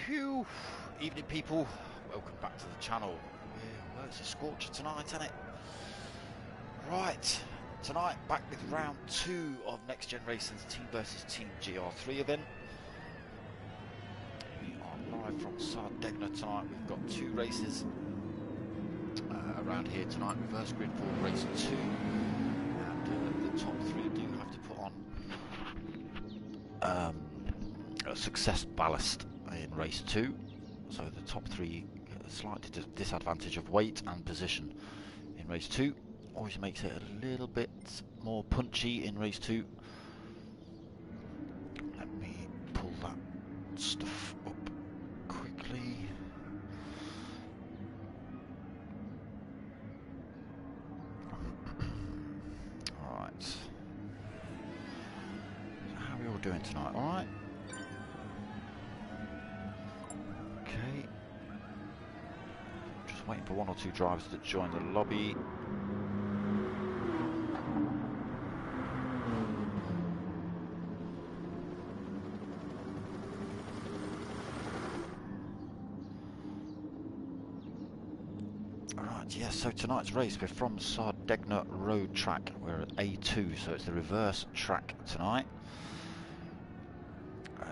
Phew! Evening, people. Welcome back to the channel. Well, it's a scorcher tonight, isn't it? Right, tonight back with round 2 of Next Gen Racing's Team vs Team Gr3 event. We are live from Sardegna tonight. We've got 2 races around here tonight. Reverse grid for race 2, and the top 3 do have to put on a success ballast in race 2, so the top 3 get a slight disadvantage of weight and position in race 2. Always makes it a little bit more punchy in race 2. Let me pull that stuff up quickly. Alright, so how are we all doing tonight? Alright? Okay, just waiting for 1 or 2 drivers to join the lobby. Alright, yes, so tonight's race, we're from Sardegna Road Track. We're at A2, so it's the reverse track tonight.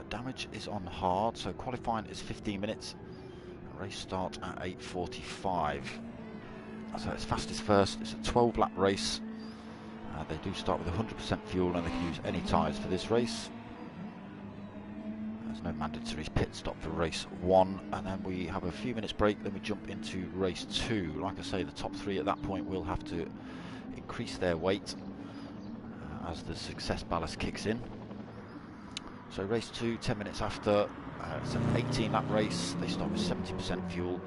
Damage is on hard, so qualifying is 15 minutes. Race start at 8:45. So it's fastest first. It's a 12 lap race. They do start with 100% fuel and they can use any tyres for this race. There's no mandatory pit stop for race 1, and then we have a few minutes break, then we jump into race 2. Like I say, the top 3 at that point will have to increase their weight as the success ballast kicks in. So race 2, 10 minutes after, it's an 18 lap race. They start with 70% fuel.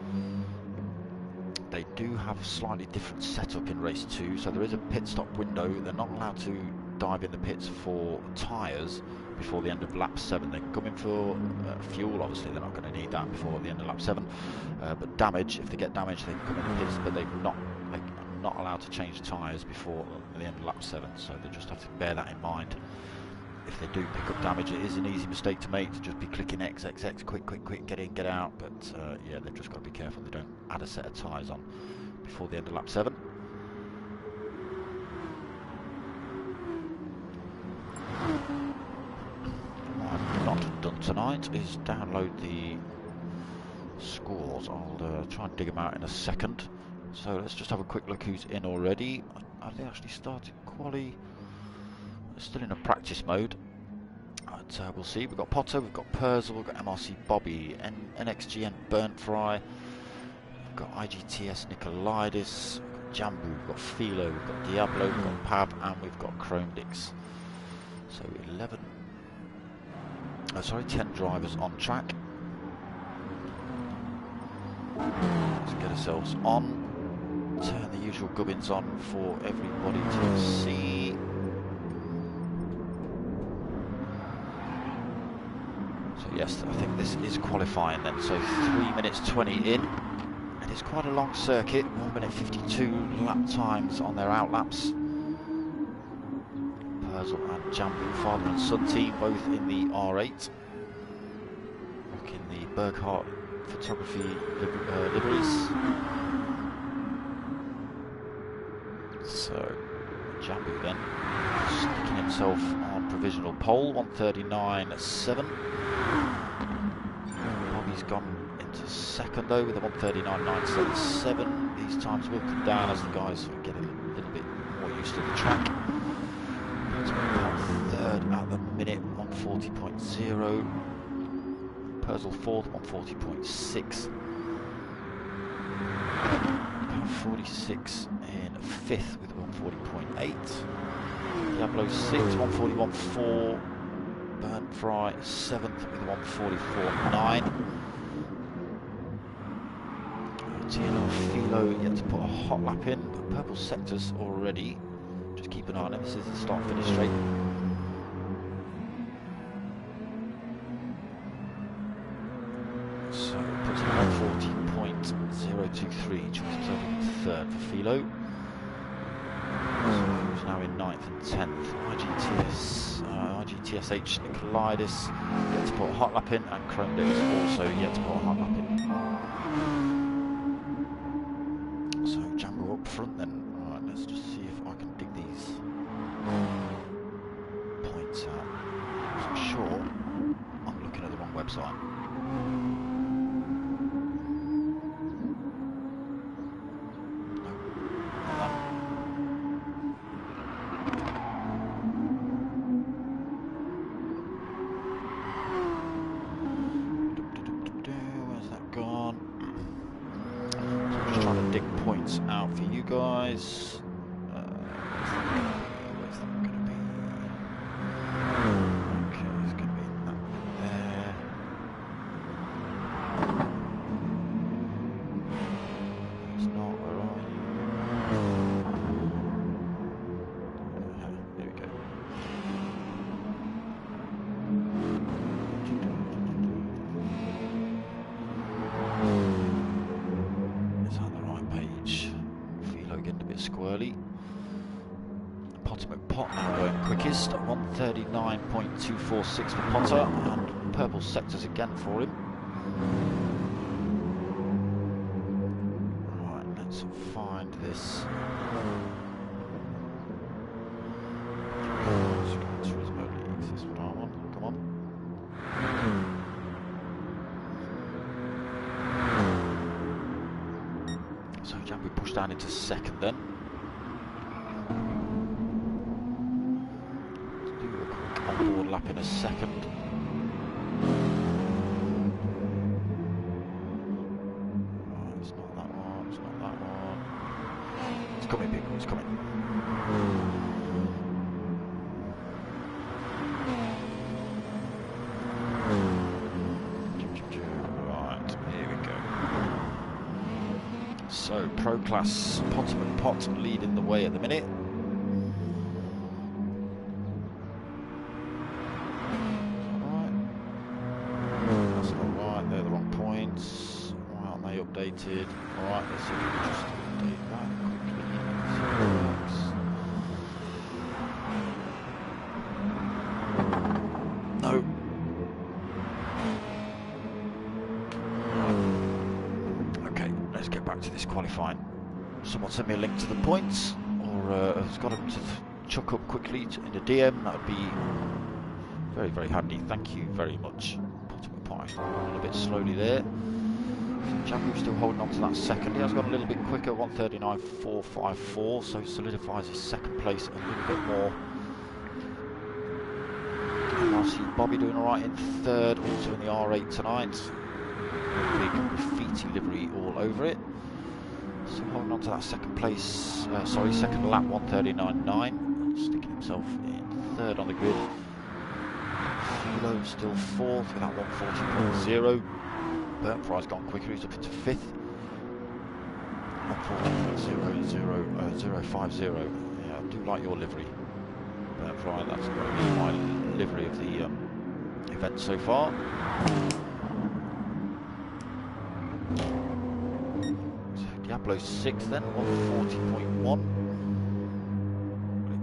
They do have a slightly different setup in race 2, so there is a pit stop window. They're not allowed to dive in the pits for tyres before the end of lap 7. They can come in for fuel. Obviously they're not going to need that before the end of lap 7, but damage, if they get damaged, they can come in the pits, but they're not allowed to change tyres before the end of lap 7, so they just have to bear that in mind. If they do pick up damage, it is an easy mistake to make, to just be clicking X, X, X, quick, quick, quick, get in, get out. But yeah, they've just got to be careful they don't add a set of tyres on before the end of lap 7. What I've not done tonight is download the scores. I'll try and dig them out in a second. So let's just have a quick look who's in already. Have they actually started quali? Still in a practice mode, but we'll see. We've got Potter, we've got Purzel, we've got MRC Bobby, NXGN Burnt Fry, we've got IGTS Nicolaides, we've got Jambu, we've got Philo, we've got Diablo, we've got Pab, and we've got Chromedix. So 10 drivers on track. Let's get ourselves on, turn the usual gubbins on for everybody to see. Yes, I think this is qualifying then, so 3 minutes 20 in. It is quite a long circuit, 1 minute 52 lap times on their out laps. Purzel and Jambu, father and son team, both in the R8. Rocking the Burghardt photography liveries. So, Jambu then, sticking himself on provisional pole, 1:39.7. Bobby's gone into second though with a 1:39.977. These times will come down as the guys get a little bit more used to the track. Third at the minute, 1:40.0. Purzel fourth, 1:40.6. 46 in fifth with 1:40.8. Diablo 6, 1:41.4. Burnt Fry 7th with 1:44.9. TNR Philo yet to put a hot lap in, but purple sectors already. Just keep an eye on it. This is the start finish straight. So puts in 1:40.023, choice himself in third for Philo. Who's now in 9th and 10th. IGTS TSH Nicolaitis yet to put a hot lap in, and Chromedix also yet to put a hot lap in. So Jambo up front then. Alright, let's just see if I can dig these points out. So I'm sure I'm looking at the wrong website. Out for you guys. Where's that going to be? Okay, it's going to be in that bit there. It's not. Where are you? There we go. Is that the right page? Getting a bit squirrely. Potter McPot now going quickest, 139.246 for Potter, and purple sectors again for him. Right, let's find this. Come on. So Jambo pushed down into second then. Let's do a quick onboard lap in a second. Right, it's not that one, it's not that one. It's coming, big one, it's coming. So, Pro Class Potter McPot leading the way at the minute. Alright. That's not right, they're the wrong points. Why aren't they updated? Alright, let's see if we can just update that quickly. No. Let's get back to this qualifying. Someone send me a link to the points, or has got them to chuck up quickly in the DM. That would be very, very handy. Thank you very much. Going a bit slowly there. So Jambo's still holding on to that second. He has got a little bit quicker, 139.454, so solidifies his second place a little bit more. And I see Bobby doing alright in third, also in the R8 tonight. Big graffiti livery all over it. Still holding on to that second place, second lap, 139.9. Sticking himself in third on the grid. Philo still fourth with that 140.0. Burnt Fry's gone quicker, he's up into fifth. 140.050. Yeah, I do like your livery, Burnt Fry. That's going to be my livery of the event so far. Diablo 6 then, 140.1.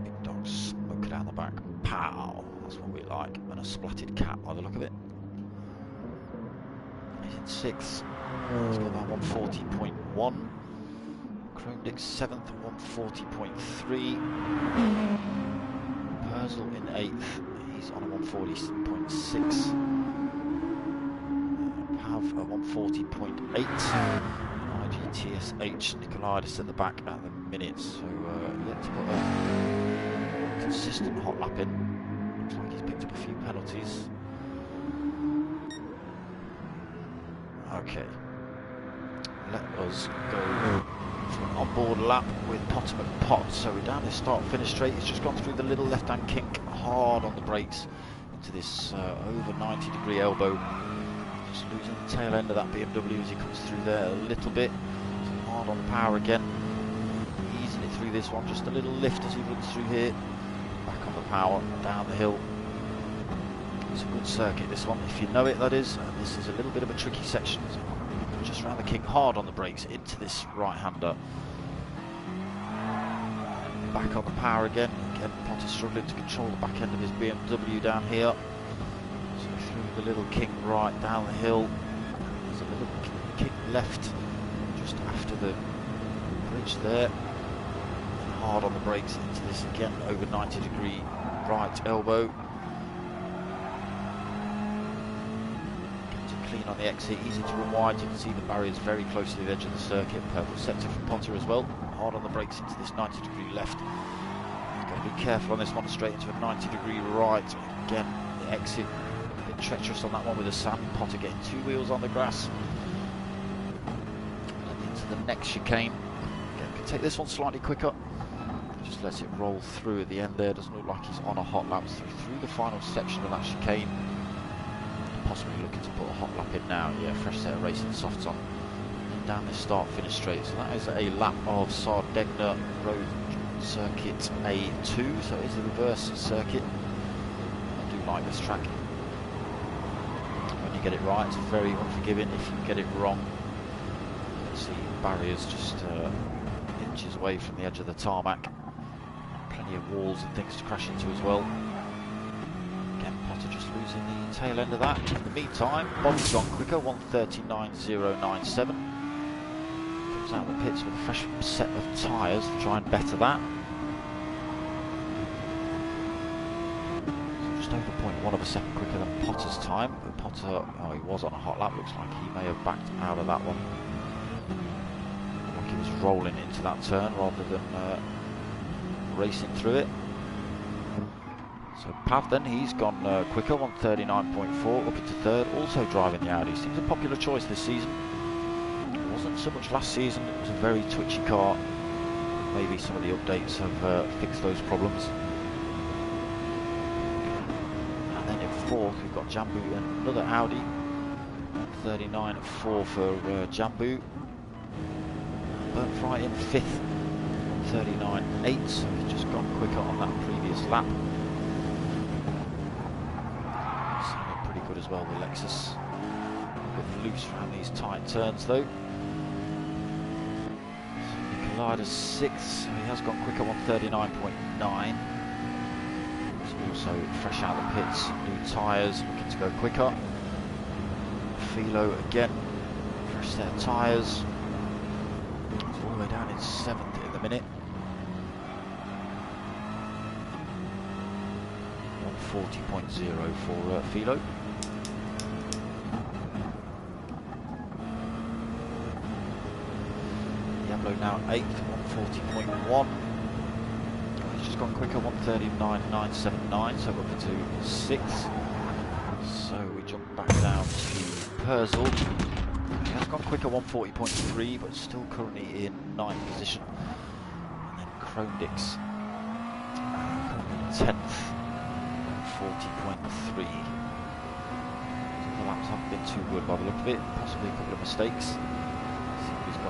Big darksmoka down the back. Pow! That's what we like. And a splatted cat by the look of it. He's in 6th. He's got that 140.1. Chromedix 7th, 140.3. Perzel in 8th. He's on a 140.6. Pav a 140.8. TSH Nicolaitis at the back at the minute, so let's put a consistent hot lap in. Looks like he's picked up a few penalties. Okay, let us go for an onboard lap with Potter McPot. So we're down this start-finish straight. He's just gone through the little left-hand kink, hard on the brakes into this over 90-degree elbow. Just losing the tail end of that BMW as he comes through there a little bit. So hard on the power again. Easing it through this one. Just a little lift as he runs through here. Back on the power, down the hill. It's a good circuit, this one, if you know it, that is. And this is a little bit of a tricky section. So just around the kink, hard on the brakes into this right-hander. back on the power again. Again, Potter struggling to control the back end of his BMW down here. So through the little king right down the hill. There's a little kick left just after the bridge there. And hard on the brakes into this again over 90-degree right elbow. Clean on the exit, easy to run wide. You can see the barriers very close to the edge of the circuit. Purple sector from Potter as well. Hard on the brakes into this 90-degree left. You've got to be careful on this one, straight into a 90-degree right. Again, the exit a bit treacherous on that one with the sand. Potter getting two wheels on the grass. And into the next chicane. Again, can take this one slightly quicker. Just lets it roll through at the end there. Doesn't look like he's on a hot lap through the final section of that chicane. Possibly looking to put a hot lap in now. Yeah, fresh set of racing softs on. And down this start-finish straight. So that is a lap of Sardegna Road Circuit A2. So it is the reverse circuit. I do like this track. When you get it right, it's very unforgiving. If you get it wrong, you see barriers just inches away from the edge of the tarmac. Plenty of walls and things to crash into as well. Just losing the tail end of that. In the meantime, Bobby's gone quicker, 1:39.097. Comes out of the pits with a fresh set of tyres to try and better that. So just over 0.1 of a second quicker than Potter's time. But Potter, oh, he was on a hot lap. Looks like he may have backed out of that one. Like he was rolling into that turn rather than racing through it. So Pav then, he's gone quicker, 1:39.4, up into third, also driving the Audi. Seems a popular choice this season. It wasn't so much last season, it was a very twitchy car. Maybe some of the updates have fixed those problems. And then in fourth, we've got Jambu and another Audi. 1:39.4 for Jambu. Burnt Fry in fifth, 1:39.8, so he's just gone quicker on that previous lap. Good as well, the Lexus. A bit loose around these tight turns though. So Nicolaida's sixth, so he has gone quicker, 1:39.9. Also fresh out of the pits, new tyres, looking to go quicker. Philo again, fresh set of tyres. It's all the way down in seventh at the minute. 1:40.0 for Philo. Now 8th, 1:40.1. He's just gone quicker, 1:39.979, so up into 6th. So we jump back down to Purcell. He has gone quicker, 1:40.3, but still currently in 9th position. And then Krondick's currently 10th, 1:40.3. So the laps haven't been too good by the look of it, possibly a couple of mistakes.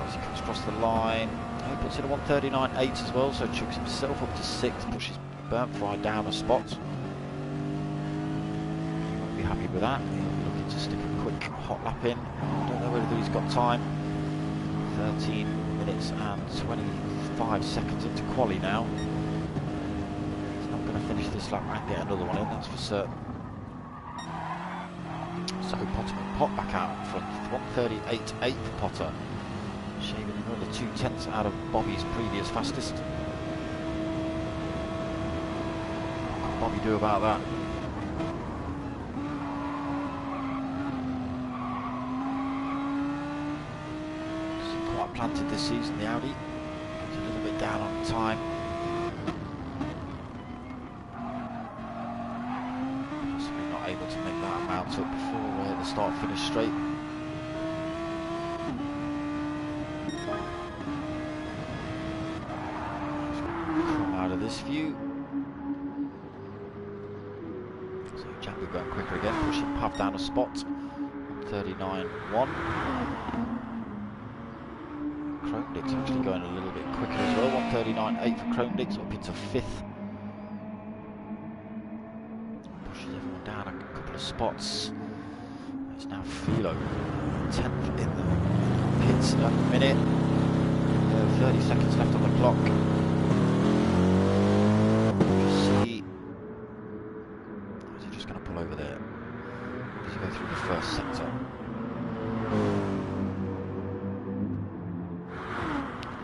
As he comes across the line, he puts in a 1:39.8 as well, so chucks himself up to 6th, pushes Burnt Fry down a spot. He won't be happy with that. He'll be looking to stick a quick hot lap in. I don't know whether he's got time. 13 minutes and 25 seconds into quali now. He's not going to finish this lap and get another one in, that's for certain. So Potter can pop back out in front, 1:38.8 for Potter. Shaving another 2/10 out of Bobby's previous fastest. What can Bobby do about that? It's quite planted this season, the Audi. It's a little bit down on time. Possibly not able to make that amount up before the start-finish straight. This view. So Jambu going quicker again, pushing Pav down a spot. 1:39.1. Krondick's actually going a little bit quicker as well. 1:39.8 for Krondick's, up into 5th. Pushes everyone down a couple of spots. It's now Philo, 10th in the pits at the minute. 30 seconds left on the clock. just going to pull over there. Just go through the first sector.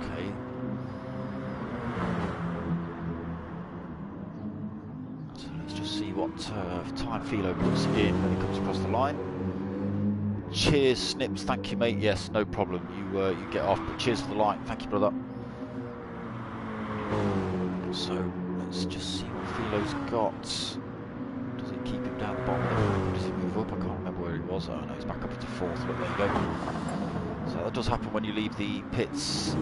Okay. So let's just see what time Philo puts in when he comes across the line. Cheers, Snips. Thank you, mate. Yes, no problem. You get off, but cheers for the line. Thank you, brother. So let's just see what Philo's got. Does it keep him down the bottom? Does he move up? I can't remember where he was. Oh no, he's back up into 4th. Look, there you go. So that does happen when you leave the pits.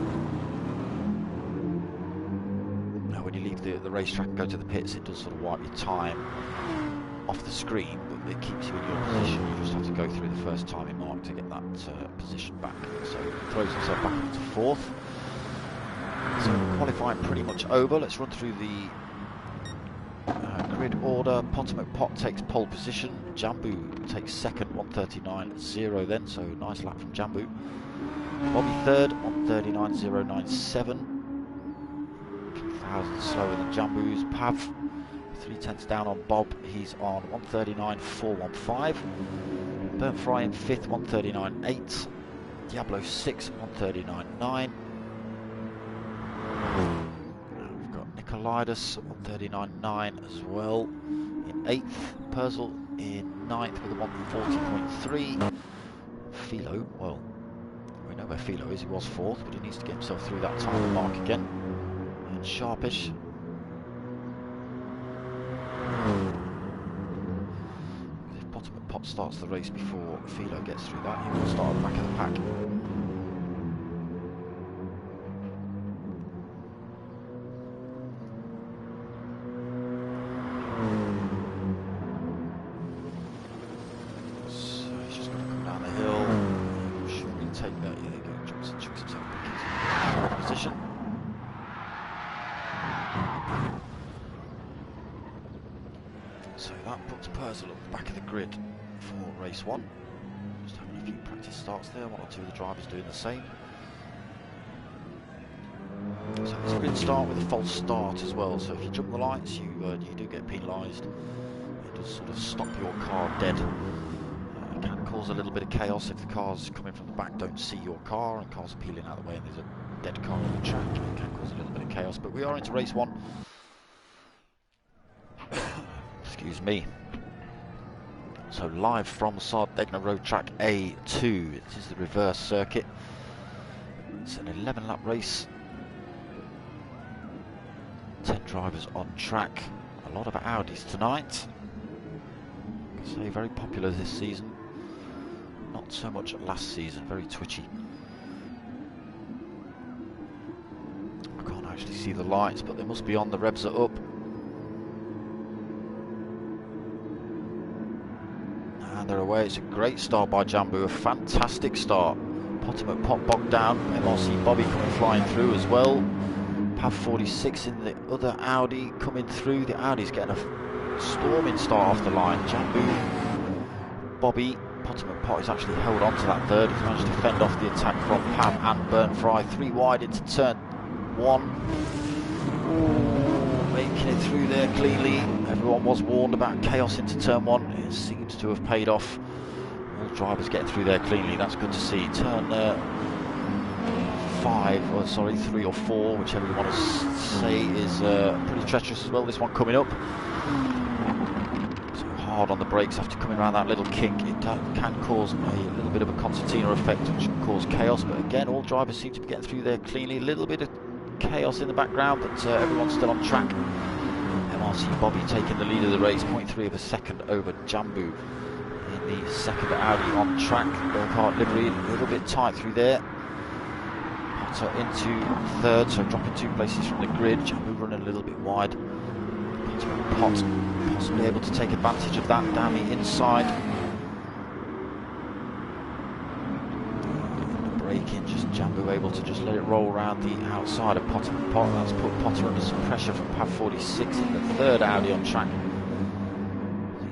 When you leave the racetrack and go to the pits, it does sort of wipe your time off the screen, but it keeps you in your position. You just have to go through the first timing mark to get that position back. So he throws himself back into 4th. So qualifying pretty much over. Let's run through the grid order. Potomac Pot takes pole position. Jambu takes 2nd, 1:39.0 then, so nice lap from Jambu. Bobby 3rd, 1:39.097. 2,000 slower than Jambu's. Pav 3/10 down on Bob. He's on 1:39.415. Burnt Fry in 5th, 1:39.8. Diablo 6, 1:39.9. We've got Nicolaitis 1:39.9 as well in 8th. Purzel in 9th with a 1:40.3. Philo, well, we know where Philo is. He was 4th, but he needs to get himself through that time mark again. And Sharpish. If Potomac Pot starts the race before Philo gets through that, he will start at the back of the pack. So he's just got to come down the hill. He should really take that. Yeah, there you go. Jumps and chucks himself back into position. So that puts Purzel at the back of the grid for race 1. Just having a few practice starts there, 1 or 2 of the drivers doing the same. So it's a grid start with a false start as well, so if you jump the lights you do get penalised. It does sort of stop your car dead. It can cause a little bit of chaos if the cars coming from the back don't see your car and cars are peeling out of the way and there's a dead car on the track. It can cause a little bit of chaos, but we are into race 1. Excuse me. So live from Sardegna Road Track A2. It is the reverse circuit. It's an 11-lap race. 10 drivers on track. A lot of Audis tonight. I say very popular this season. Not so much last season. Very twitchy. I can't actually see the lights, but they must be on. The revs are up. And they're away. It's a great start by Jambu, a fantastic start. Potomac Pot bogged down, MRC Bobby coming flying through as well. Pav 46 in the other Audi coming through. The Audi's getting a storming start off the line. Jambu, Bobby, Potomac Pot is actually held on to that 3rd. He's managed to fend off the attack from Pav and Burnt Fry. 3 wide into turn 1. Ooh, making it through there cleanly. Everyone was warned about chaos into turn 1. It seems to have paid off. All drivers getting through there cleanly. That's good to see. Turn 3 or 4, whichever you want to say, is pretty treacherous as well. This one coming up. So hard on the brakes after coming around that little kink. It can cause a little bit of a concertina effect, which can cause chaos. But again, all drivers seem to be getting through there cleanly. A little bit of chaos in the background, but everyone's still on track. MRC Bobby taking the lead of the race, 0.3 of a second over Jambu in the 2nd Audi on track. Burkhardt livery, a little bit tight through there. Potter into 3rd, so dropping 2 places from the grid. Jambu running a little bit wide. Pot possibly able to take advantage of that down the inside. Braking, just Jambu able to just let it roll around the outside of Potter. That's put Potter under some pressure from Pav 46 in the 3rd Audi on track.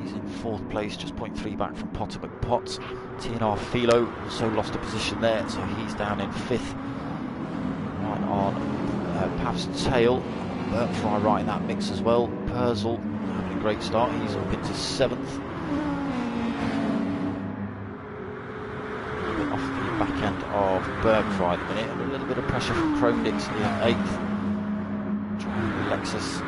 He's in 4th place, just 0.3 back from Potter McPot. TNR Philo also lost a position there, so he's down in 5th. Right on Pav's tail. Burnt Fry right in that mix as well. Purzel having a great start. He's up into 7th. A little bit off the back end of Gr3 at the minute, and a little bit of pressure from Chromedix in 8th. Driving the Lexus.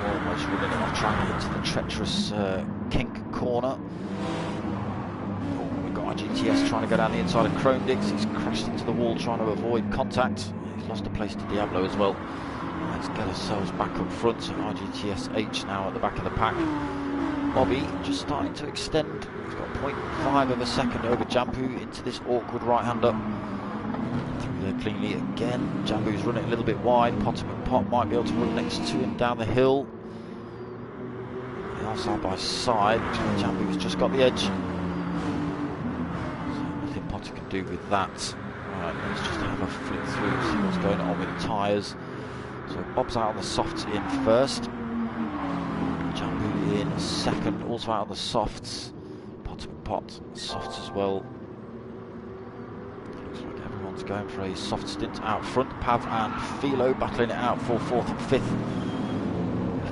Almost running it off track into the treacherous kink corner. We've got our GTS trying to go down the inside of Chromedix. He's crashed into the wall trying to avoid contact. He's lost a place to Diablo as well. Let's get ourselves back up front. So our GTS H now at the back of the pack. Bobby just starting to extend. He's got 0.5 of a second over Jambu into this awkward right-hander. Through there cleanly again. Jambu's running a little bit wide. Pot might be able to run next to him down the hill. They are side by side. Jambu's just got the edge. So nothing Potter can do with that. Right, let's just have a flick through and see what's going on with the tyres. So Bob's out on the softs in first. Jambu in second, also out on the softs. Pot softs as well. Looks like everyone's going for a soft stint out front. Pav and Philo battling it out for 4th and 5th.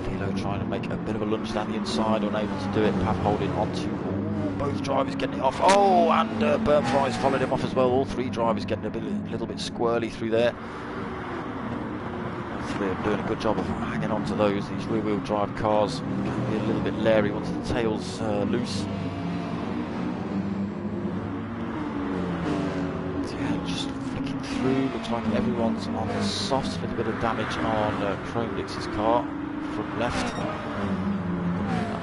Philo trying to make a bit of a lunge down the inside, unable to do it. Pav holding on to both drivers, getting it off. Oh, and Gr3's followed him off as well. All 3 drivers getting a little bit squirrely through there. They're doing a good job of hanging on to these rear-wheel drive cars. Can be a little bit leery once the tail's loose. Just flicking through, looks like everyone's on the softs. A little bit of damage on Chromedix's car, front left.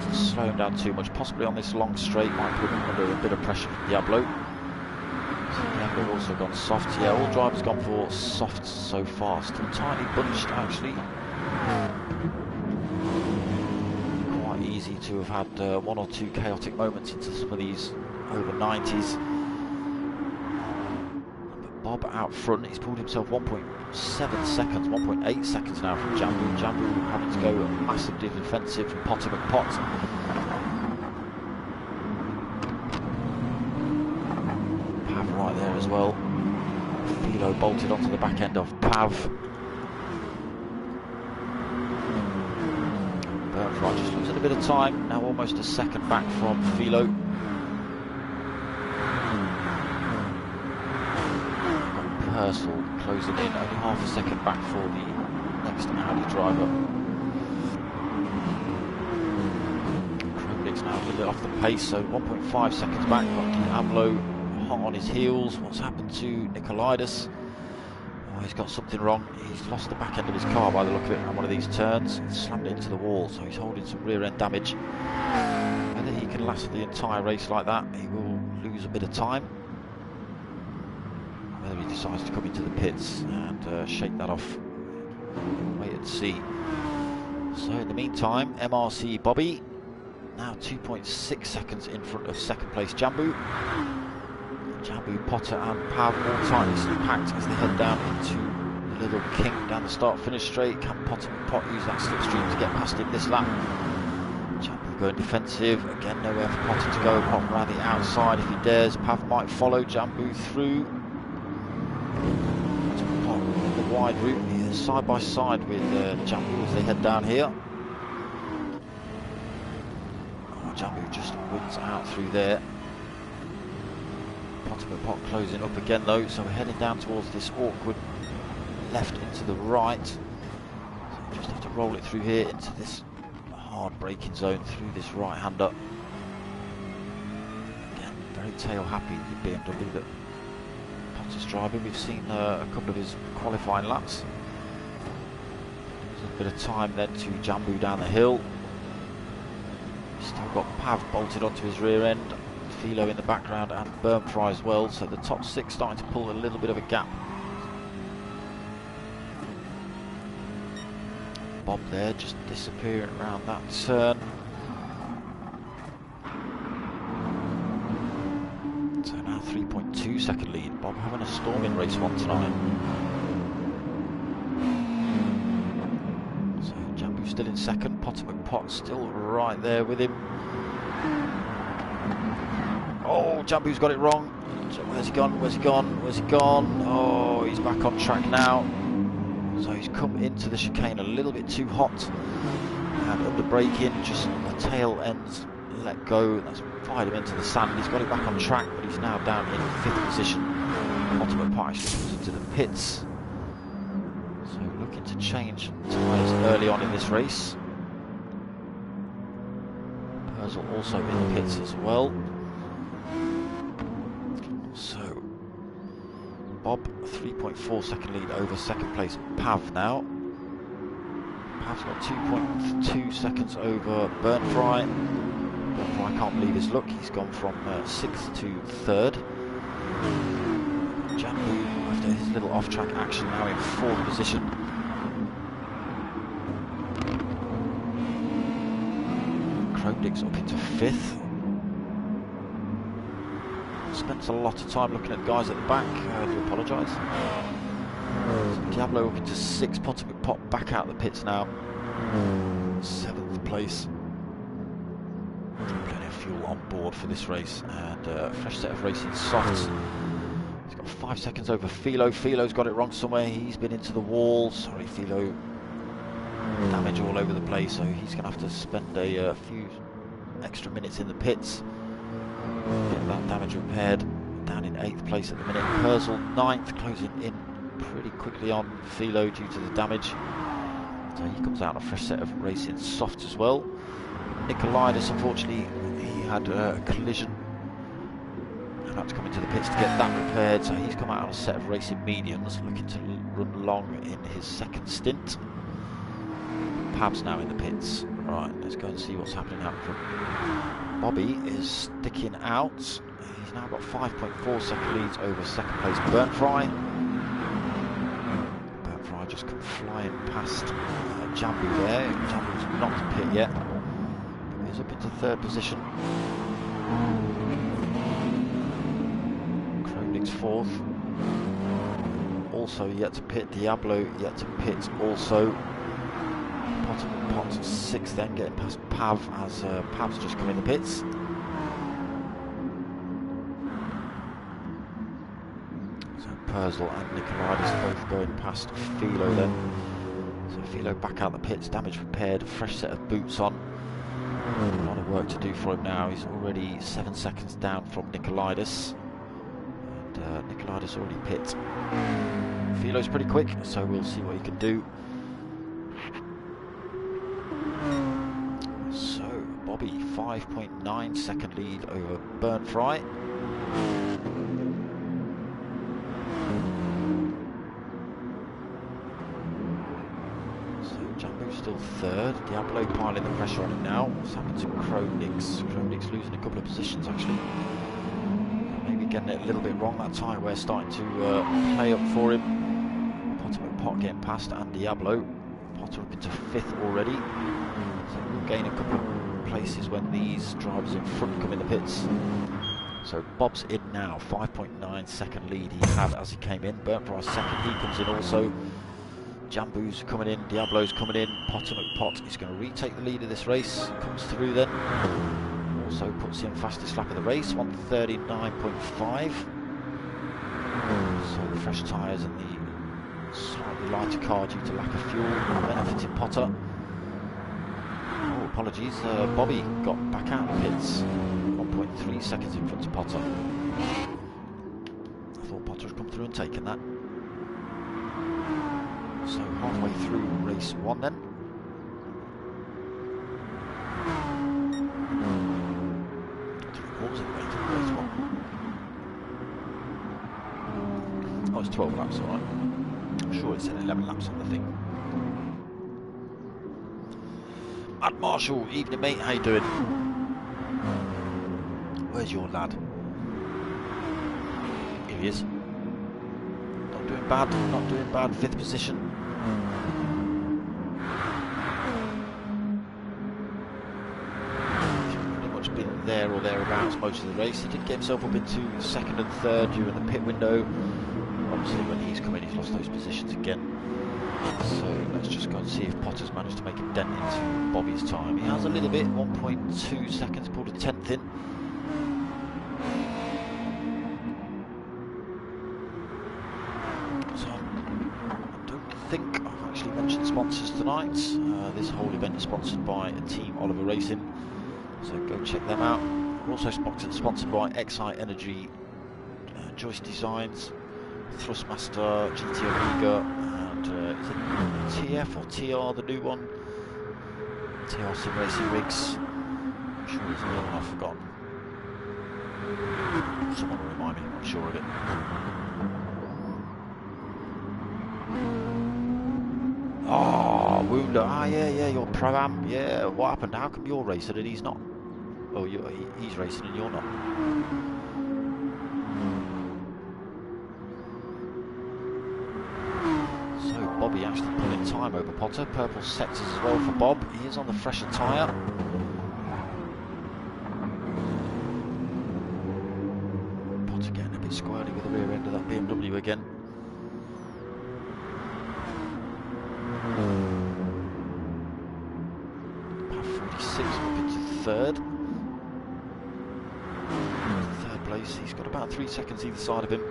That's slow him down too much, possibly on this long straight, might put him under a bit of pressure from Diablo. So Diablo also gone soft. Yeah, all drivers gone for softs so far. Still tightly bunched actually. Quite easy to have had 1 or 2 chaotic moments into some of these over 90s. Bob out front, he's pulled himself 1.7 seconds, 1.8 seconds now from Jambu. Jambu having to go massively defensive from Potter McPot. Pav right there as well. Philo bolted onto the back end of Pav. Gr3 just losing a bit of time, now almost a second back from Philo. Purcell closing in, only half a second back for the next Audi driver. Chromedix now a little bit off the pace, so 1.5 seconds back. Got Diablo hot on his heels. What's happened to Nicolaitis? Oh, he's got something wrong. He's lost the back end of his car by the look of it on one of these turns. Slammed it into the wall, so he's holding some rear end damage. Whether he can last the entire race like that, he will lose a bit of time. Whether he decides to come into the pits and shake that off, wait and see. So in the meantime, MRC Bobby now 2.6 seconds in front of second place Jambu. Jambu, Potter and Pav all tightly packed as they head down into the little kink down the start-finish straight. Can Potter and Pot use that slipstream to get past him this lap? Jambu going defensive, again nowhere for Potter to go, Pot around the outside if he dares. Pav might follow Jambu through. The wide route here, side by side with Jambu as they head down here. Oh, Jambu just wins out through there. Pot closing up again though, so we're heading down towards this awkward left into the right. So we just have to roll it through here into this hard braking zone through this right-hander. Again, very tail happy with the BMW that Potter's driving. We've seen a couple of his qualifying laps. There's a bit of time then to Jambu down the hill. Still got Pav bolted onto his rear end. Philo in the background and Gr3 as well, so the top 6 starting to pull a little bit of a gap. Bob there just disappearing around that turn. So now 3.2 second lead. Bob having a storm in race 1 tonight. So Jambu still in second, Potter McPot still right there with him. Oh, Jambu's got it wrong. So where's he gone? Where's he gone? Where's he gone? Oh, he's back on track now. So he's come into the chicane a little bit too hot and under braking, just the tail ends let go. That's fired him into the sand. He's got it back on track, but he's now down in 5th position. Ultimate Park comes into the pits. So looking to change tyres early on in this race. Purcell also in the pits as well. So Bob, 3.4 second lead over second place Pav now. Pav's got 2.2 seconds over Burnfry. Burnfry can't believe his luck. He's gone from 6th to 3rd. Jambu, after his little off-track action, now in 4th position. Krondick's up into 5th. Spent a lot of time looking at guys at the back. I do apologise. So Diablo up into 6th. Potter McPot back out of the pits now. 7th place. Plenty of fuel on board for this race, and a fresh set of racing softs. He's got 5 seconds over Philo. Philo's got it wrong somewhere. He's been into the wall. Sorry, Philo. Damage all over the place, so he's going to have to spend a few extra minutes in the pits. Get that damage repaired. Down in 8th place at the minute. Purcell 9th, closing in pretty quickly on Philo due to the damage. So he comes out on a fresh set of racing softs as well. Nicolaitis, unfortunately, he had a collision and had to come into the pits to get that repaired. So he's come out on a set of racing mediums, looking to run long in his 2nd stint. Pab's now in the pits. Right, let's go and see what's happening out front. Bobby is sticking out. He's now got 5.4 second leads over 2nd place Burnfry. Burnfry just come flying past Jambu there. Jambu's not in pit yet. He's up into 3rd position. Kronig's 4th. Also yet to pit. Diablo yet to pit also. Pot 6th then, getting past Pav as Pav's just come in the pits. So Purcell and Nicolaitis both going past Philo then. So Philo back out the pits, damage repaired, fresh set of boots on. A lot of work to do for him now. He's already 7 seconds down from Nicolaitis. And Nicolaitis already pit. Philo's pretty quick, so we'll see what he can do. So Bobby, 5.9 second lead over Burnfry. So Jambu's still 3rd. Diablo piling the pressure on him now. What's happened to Kronix? Kronix losing a couple of positions actually. Maybe getting it a little bit wrong. That tyre wear starting to play up for him. Potter McPot getting past and Diablo. Potter up into 5th already. So we'll gain a couple of places when these drivers in front come in the pits. So Bob's in now, 5.9 second lead he had as he came in. Burnfry's 2nd, he comes in also. Jambu's coming in, Diablo's coming in. Potter McPot is going to retake the lead of this race. Comes through then. Also puts in fastest lap of the race, 1:39.5. So the fresh tyres and the slightly lighter car due to lack of fuel benefiting Potter. Oh, apologies, Bobby got back out of the pits. 1.3 seconds in front of Potter. I thought Potter had come through and taken that. So halfway through race 1 then. What was it race 1? Oh, it's 12 laps, alright. I'm sure it said 11 laps on the thing. Matt Marshall, evening mate, how you doing? Where's your lad? Here he is. Not doing bad, not doing bad, 5th position. He's pretty much been there or thereabouts most of the race. He did get himself up into 2nd and 3rd during the pit window. Obviously when he's come in he's lost those positions again. So let's just go and see if Potter's managed to make a dent into Bobby's time. He has a little bit, 1.2 seconds, pulled a 10th in. think I've actually mentioned sponsors tonight. This whole event is sponsored by Team Oliver Racing, so go check them out. We're also sponsored by XI Energy, Joyce Designs, Thrustmaster, GT Omega, and is it TF or TR, the new one? TR Sim Racing Rigs. I'm sure there's another one I've forgotten. Someone will remind me, I'm sure of it. Oh, Wounda. Ah, yeah, you're Pro-Am. Yeah, what happened? How come you're racing and he's not? Oh, he's racing and you're not. So, Bobby actually pulling time over Potter. Purple sectors as well for Bob. He is on the fresher tyre. Potter getting a bit squirrely with the rear end of that BMW again. Third place, he's got about 3 seconds either side of him.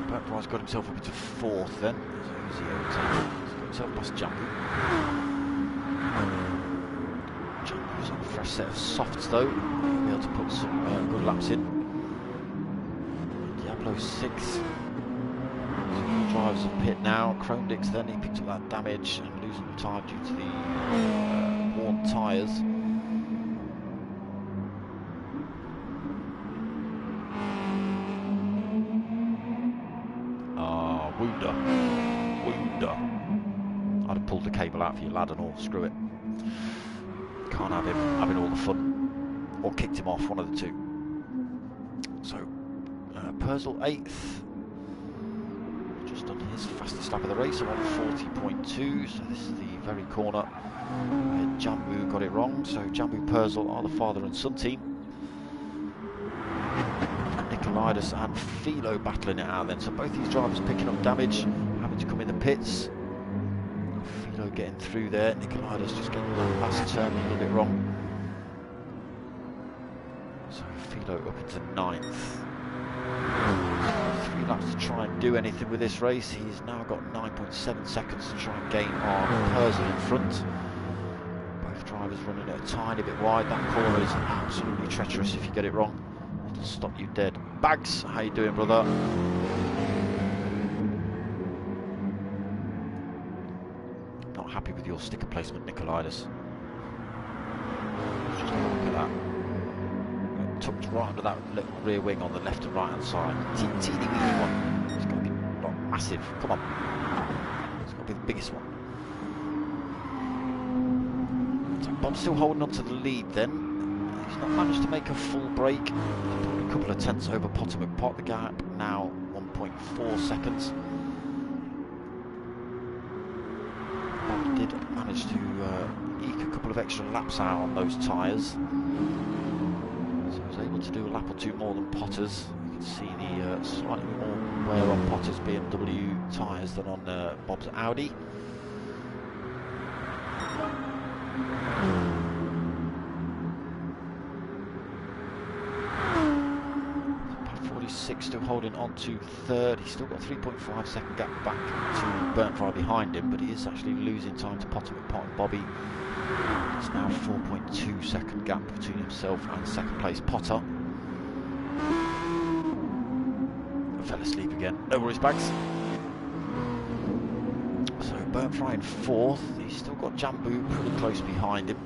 Bertprice got himself up into fourth then, so who's he overtaking? He's got himself past Jambu. Jambu's on a fresh set of softs though, he'll be able to put some good laps in. Diablo 6, so drivers of pit now. Chromedix then, he picked up that damage and losing time due to the worn tyres. Wounda. I'd have pulled the cable out for you, lad, and all. Screw it. Can't have him having all the fun. Or kicked him off, one of the two. So, Purcell 8th. Just done his fastest lap of the race, on 40.2. So this is the very corner. Jambu got it wrong. So Jambu Purcell are the father and son team. Nicolaitis and Philo battling it out then, so both these drivers picking up damage, having to come in the pits. Philo getting through there, Nicolaitis just getting that last turn a little bit wrong. So Philo up into 9th. 3 laps to try and do anything with this race. He's now got 9.7 seconds to try and gain on Purcell in front. Both drivers running it a tiny bit wide. That corner is absolutely treacherous if you get it wrong. It'll stop you dead. Bags, how you doing, brother? Not happy with your sticker placement, Nicolaitis. Just have a look at that. Tucked right under that little rear wing on the left and right hand side. Teeny weeny one. It's got to be not massive. Come on. It's got to be the biggest one. So Bob's still holding on to the lead then. He's not managed to make a full break. A couple of tenths over Potter McPot. The gap now 1.4 seconds. Bob did manage to eke a couple of extra laps out on those tyres. So he was able to do a lap or two more than Potter's. You can see the slightly more wear on Potter's BMW tyres than on Bob's Audi. 6 still holding on to third. He's still got 3.5 second gap back to Bertprice behind him, but he is actually losing time to Potter McPot and Bobby. It's now 4.2 second gap between himself and second place Potter. Fell asleep again. No worries, Bags. So Bertprice in fourth. He's still got Jambu pretty close behind him.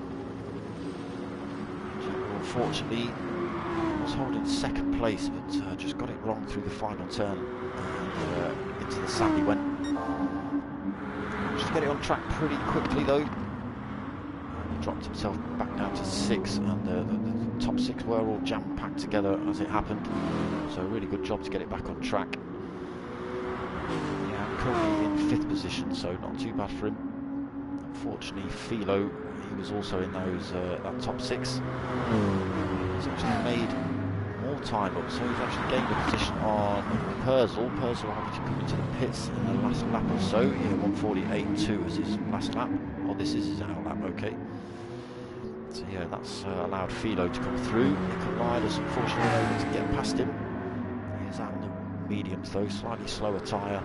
Jambu, unfortunately, was holding second place, but just got it wrong through the final turn and into the sand he went. Managed to get it on track pretty quickly though. He dropped himself back down to 6, and the top 6 were all jam-packed together as it happened. So a really good job to get it back on track. Yeah, currently in 5th position, so not too bad for him. Unfortunately, Philo, he was also in those that top 6. He's actually made more time up, so he's actually gained a position on Purcell. Purcell will have to come into the pits in the last lap or so. Yeah, 148.2 as his last lap. Oh, this is his out lap, okay. So yeah, that's allowed Philo to come through. Nicolaitis unfortunately able to get past him. He's out on the mediums though, slightly slower tyre.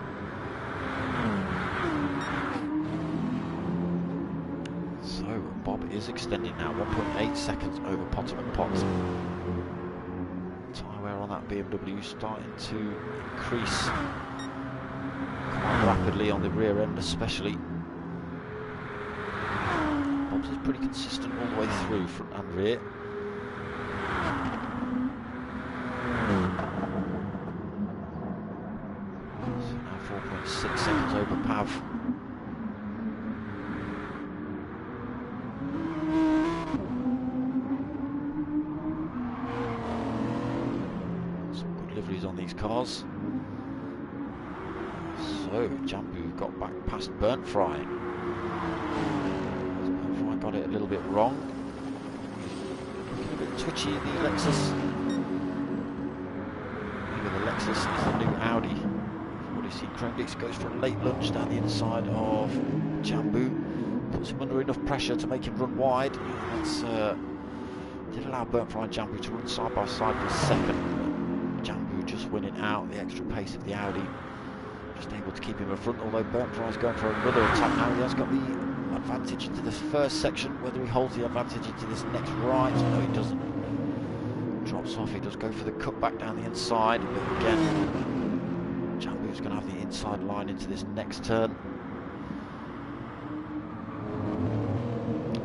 Bob is extending now, 1.8 seconds over Potter and Potts. Tyre wear on that BMW starting to increase quite rapidly on the rear end especially. Bob's is pretty consistent all the way through, front and rear. So now 4.6 seconds over Pav. Some good liveries on these cars. So Jambu got back past Burnt Fry. Burnt Fry got it a little bit wrong. Looking a bit twitchy, the Lexus. Maybe the Lexus is the new Audi. What do you see? Chromedix goes for a late lunge down the inside of Jambu. Puts him under enough pressure to make him run wide. That's did allow Burnt Fry and Jambu to run side by side for a second. Jambu just winning out the extra pace of the Audi. Just able to keep him in front, although Burnt Fry's going for another attack now. He has got the advantage into this first section. Whether he holds the advantage into this next right, no he doesn't. Drops off, he does go for the cutback down the inside, but again, Jambu's going to have the inside line into this next turn.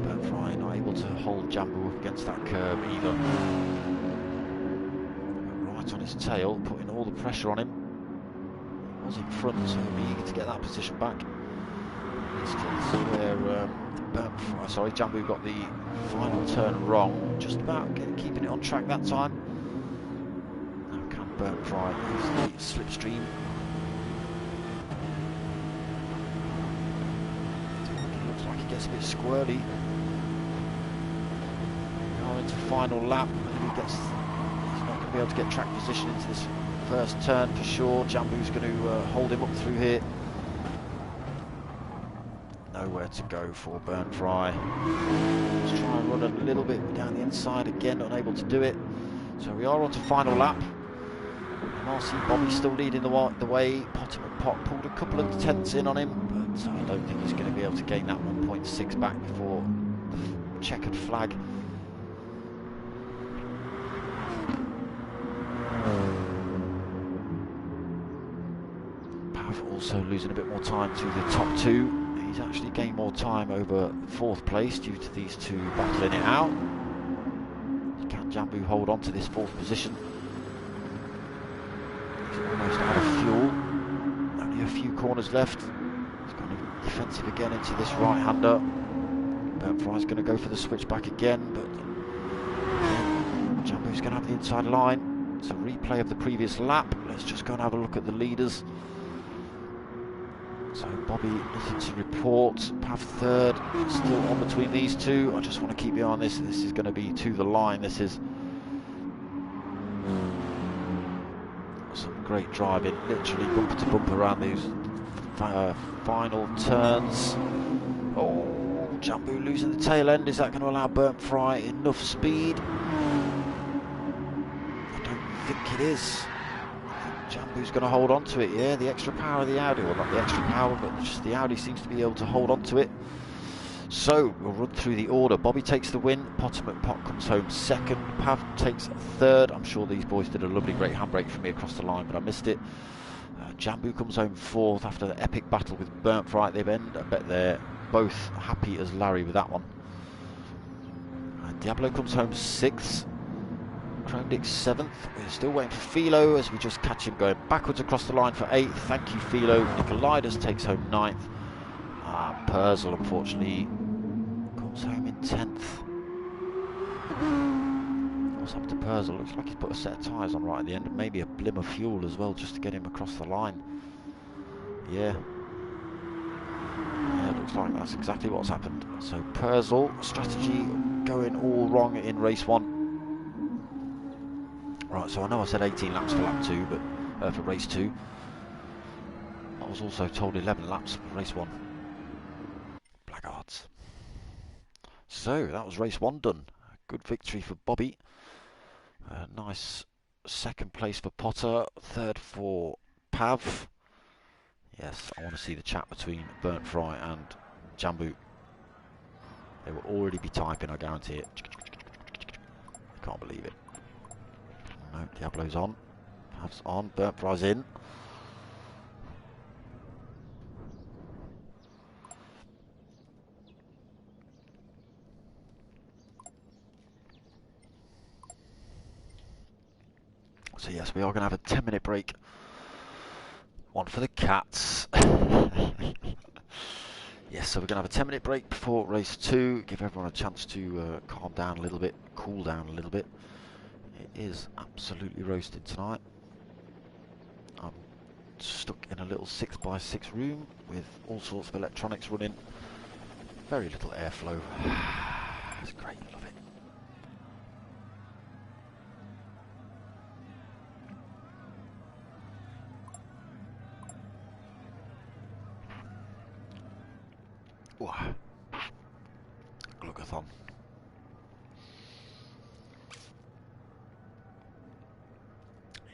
Burnt Fry not able to hold Jambu up against that curb either. Right on his tail, putting all the pressure on him. Was in front, so he'll be eager to get that position back. It's where Jambu got the final turn wrong, just about keeping it on track that time. Now can Burnt Fry use the slipstream? It looks like he gets a bit squirrely. We are into final lap. Maybe he's not going to be able to get track position into this first turn for sure. Jambu's going to hold him up through here. Nowhere to go for Burnt Fry. Let's try and run a little bit down the inside again, unable to do it. So we are on to final lap. MRC Bobby still leading the way. Potter and Pot pulled a couple of tenths in on him, but I don't think he's going to be able to gain that 1.6 back before the checkered flag. Also losing a bit more time to the top two. He's actually gained more time over fourth place due to these two battling it out. Can Jambu hold on to this fourth position? He's almost out of fuel. Only a few corners left. He's gone defensive again into this right-hander. Burnt Fry's going to go for the switchback again, but Jambu's going to have the inside line. It's a replay of the previous lap. Let's just go and have a look at the leaders. So Bobby, nothing to report. Pav third, still on between these two. I just want to keep my eye on this. This is going to be to the line. This is some great driving, literally bumper to bumper around these final turns. Oh, Jambu losing the tail end. Is that going to allow Burnt Fry enough speed? I don't think it is. Jambu's going to hold on to it, yeah, the extra power of the Audi, well not the extra power, but just the Audi seems to be able to hold on to it. So, we'll run through the order. Bobby takes the win, Potter McPot comes home second, Pav takes third. I'm sure these boys did a lovely great handbrake for me across the line, but I missed it. Jambu comes home fourth after the epic battle with Burnt Fry at the end. I bet they're both happy as Larry with that one. Diablo comes home sixth. Chromedix 7th. We're still waiting for Philo as we just catch him going backwards across the line for 8th. Thank you, Philo. Nicolaides takes home 9th. Purzel, unfortunately, comes home in 10th. What's up to Purzel? Looks like he's put a set of tyres on right at the end, and maybe a blim of fuel as well, just to get him across the line. Yeah. Yeah, looks like that's exactly what's happened. So Purzel, strategy going all wrong in race 1. Right, so I know I said 18 laps for lap 2, but for race 2. I was also told 11 laps for race 1. Blackguards. So that was race 1 done. A good victory for Bobby. Nice second place for Potter. Third for Pav. Yes, I want to see the chat between Burnt Fry and Jambu. They will already be typing, I guarantee it. I can't believe it. No, Diablo's on. Pav's on. Burnt Fry's in. So yes, we are going to have a 10-minute break. One for the cats. Yes, so we're going to have a 10-minute break before race 2. Give everyone a chance to calm down a little bit, cool down a little bit. It is absolutely roasting tonight. I'm stuck in a little 6x6 room with all sorts of electronics running. Very little airflow. It's great, love it. Wow. Gluggathon.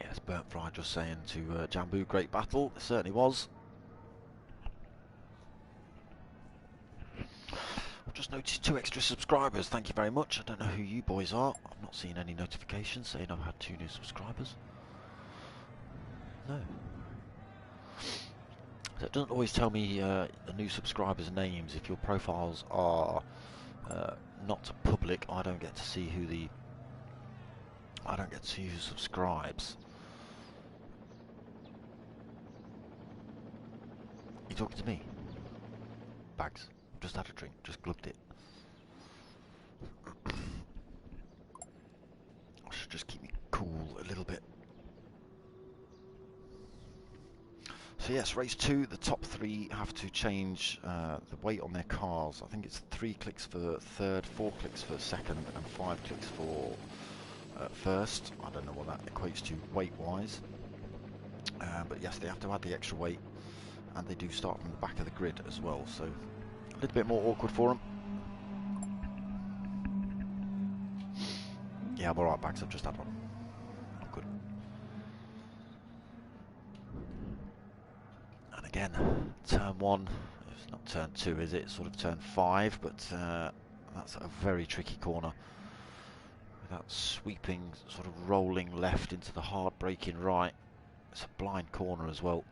Yes, Burnt Fry just saying to Jambu, great battle. It certainly was. I've just noticed 2 extra subscribers. Thank you very much. I don't know who you boys are. I've not seen any notifications saying I've had 2 new subscribers. No. So it doesn't always tell me the new subscribers' names. If your profiles are not public, I don't get to see who who subscribes. You talking to me? Bags. Just had a drink. Just glugged it. I should just keep me cool a little bit. So yes, race 2, the top 3 have to change the weight on their cars. I think it's 3 clicks for third, 4 clicks for second, and 5 clicks for first. I don't know what that equates to weight-wise. But yes, they have to add the extra weight, and they do start from the back of the grid as well, so a little bit more awkward for them. Yeah, I'm alright, Bags, I've just had one. I'm good. And again, turn 1, it's not turn 2, is it? It's sort of turn 5, but that's a very tricky corner. With that sweeping, sort of rolling left into the hard braking right. It's a blind corner as well.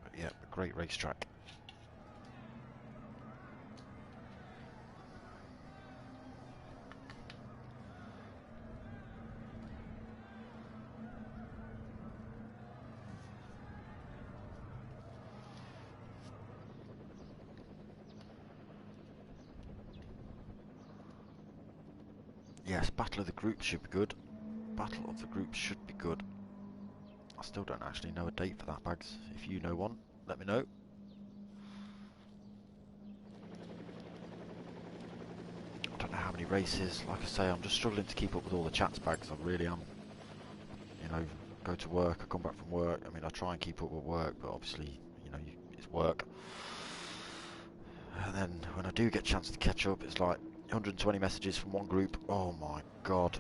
But yeah, a great racetrack. Yes, Battle of the Groups should be good. Battle of the Groups should be good. I still don't actually know a date for that, Bags. If you know one, let me know. I don't know how many races. Like I say, I'm just struggling to keep up with all the chats, Bags. I really am. You know, go to work, I come back from work. I mean, I try and keep up with work, but obviously, you know, it's work. And then when I do get a chance to catch up, it's like 120 messages from one group. Oh my god.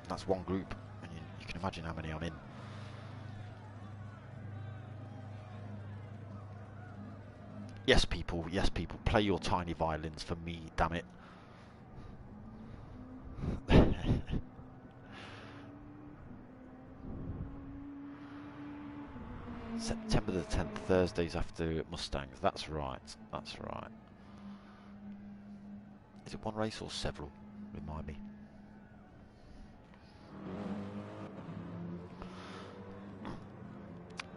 That's one group, and you can imagine how many I'm in. Yes, people, play your tiny violins for me, damn it. September the 10th, Thursdays after Mustangs, that's right, that's right. Is it one race or several? Remind me.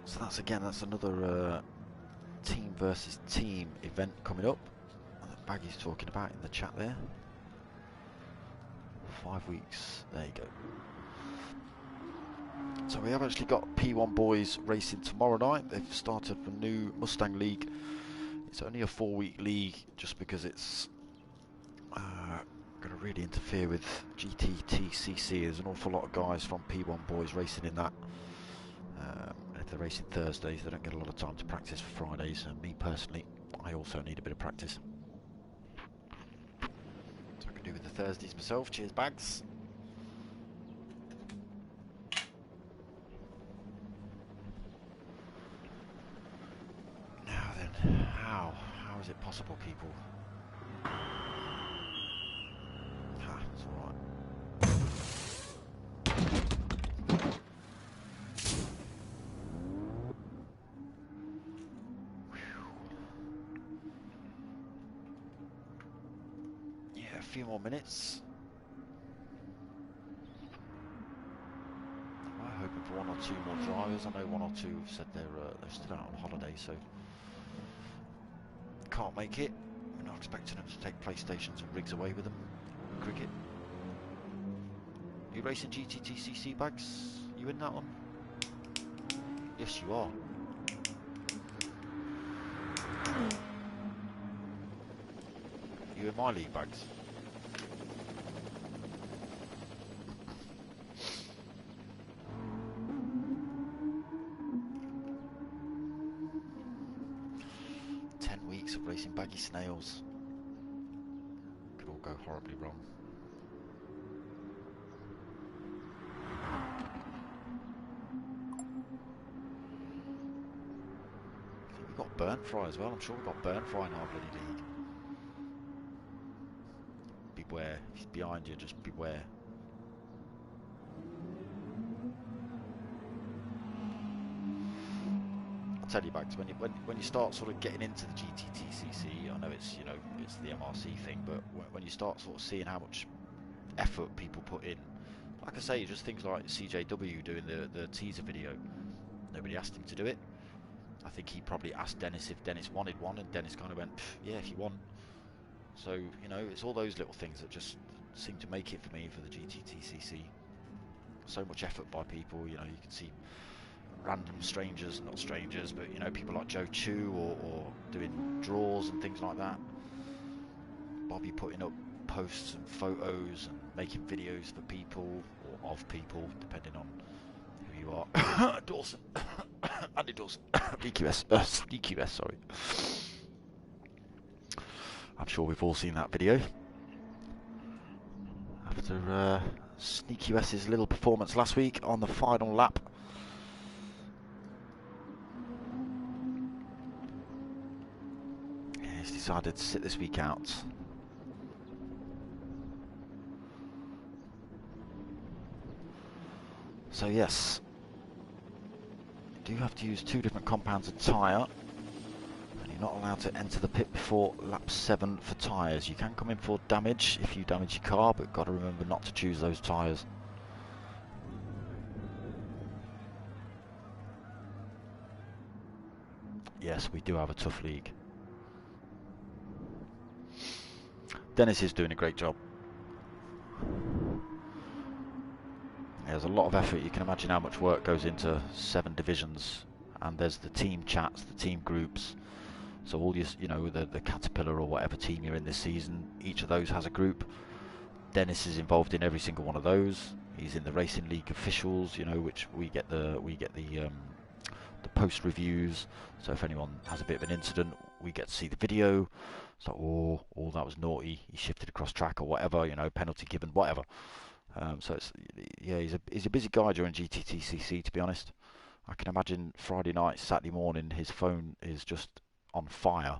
So that's another team versus team event coming up that Baggy's talking about in the chat there. 5 weeks, there you go. So we have actually got P1 boys racing tomorrow night. They've started the new Mustang League. It's only a 4-week league just because it's going to really interfere with GTTCC. There's an awful lot of guys from P1 boys racing in that. If they're racing Thursdays, they don't get a lot of time to practice for Fridays. And me personally, I also need a bit of practice. So I can do with the Thursdays myself. Cheers, Bags. Now then. How? How is it possible, people? Ah, it's alright. Yeah, a few more minutes. I'm hoping for 1 or 2 more drivers. I know 1 or 2 have said they're still out on holiday, so can't make it. We're not expecting them to take PlayStations and rigs away with them. Cricket. You racing GTTCC bags? You in that one? Yes, you are. You in my league bags? Of racing baggy snails. Could all go horribly wrong. I think we've got burn fry as well. I'm sure we've got burn fry in our bloody league. Beware. If he's behind you, just beware. I'll tell you, Bags, when you start sort of getting into the GTTCC, I know it's, you know, it's the MRC thing, but when you start sort of seeing how much effort people put in, like I say, just things like CJW doing the teaser video. Nobody asked him to do it. I think he probably asked Dennis if Dennis wanted one, and Dennis kind of went, yeah, if you want. So, you know, it's all those little things that just seem to make it for me for the GTTCC. So much effort by people, you know, you can see random strangers, not strangers, but, you know, people like Joe Chu or doing draws and things like that. Bobby putting up posts and photos and making videos for people, or of people, depending on who you are. Dawson. Andy Dawson. DQS, sorry. I'm sure we've all seen that video. After Sneaky West's little performance last week on the final lap. Yeah, he's decided to sit this week out. So yes, you do have to use 2 different compounds of tyre, and you're not allowed to enter the pit before lap 7 for tyres. You can come in for damage if you damage your car, but got to remember not to choose those tyres. Yes, we do have a tough league. Dennis is doing a great job. There's a lot of effort. You can imagine how much work goes into 7 divisions, and there's the team chats, the team groups. So all your, you know, the Caterpillar or whatever team you're in this season, each of those has a group. Dennis is involved in every single one of those. He's in the Racing League officials, you know, which we get the post reviews. So if anyone has a bit of an incident, we get to see the video. So, oh, that was naughty. He shifted across track or whatever, you know, penalty given, whatever. So it's, yeah, he's a busy guy during GTTCC, to be honest. I can imagine Friday night, Saturday morning, his phone is just on fire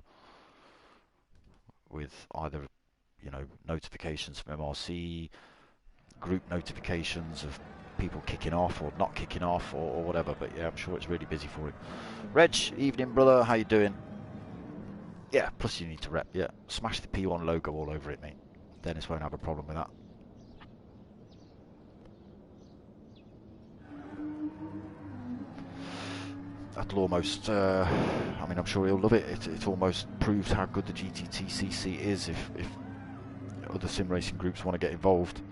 with either, you know, notifications from MRC, group notifications of people kicking off or not kicking off or whatever. But yeah, I'm sure it's really busy for him. Reg, evening brother, how you doing? Yeah, plus you need to rep. Yeah, smash the P1 logo all over it, mate. Dennis won't have a problem with that. That'll almost, I mean, I'm sure he'll love it. It almost proves how good the GTTCC is if other sim racing groups want to get involved.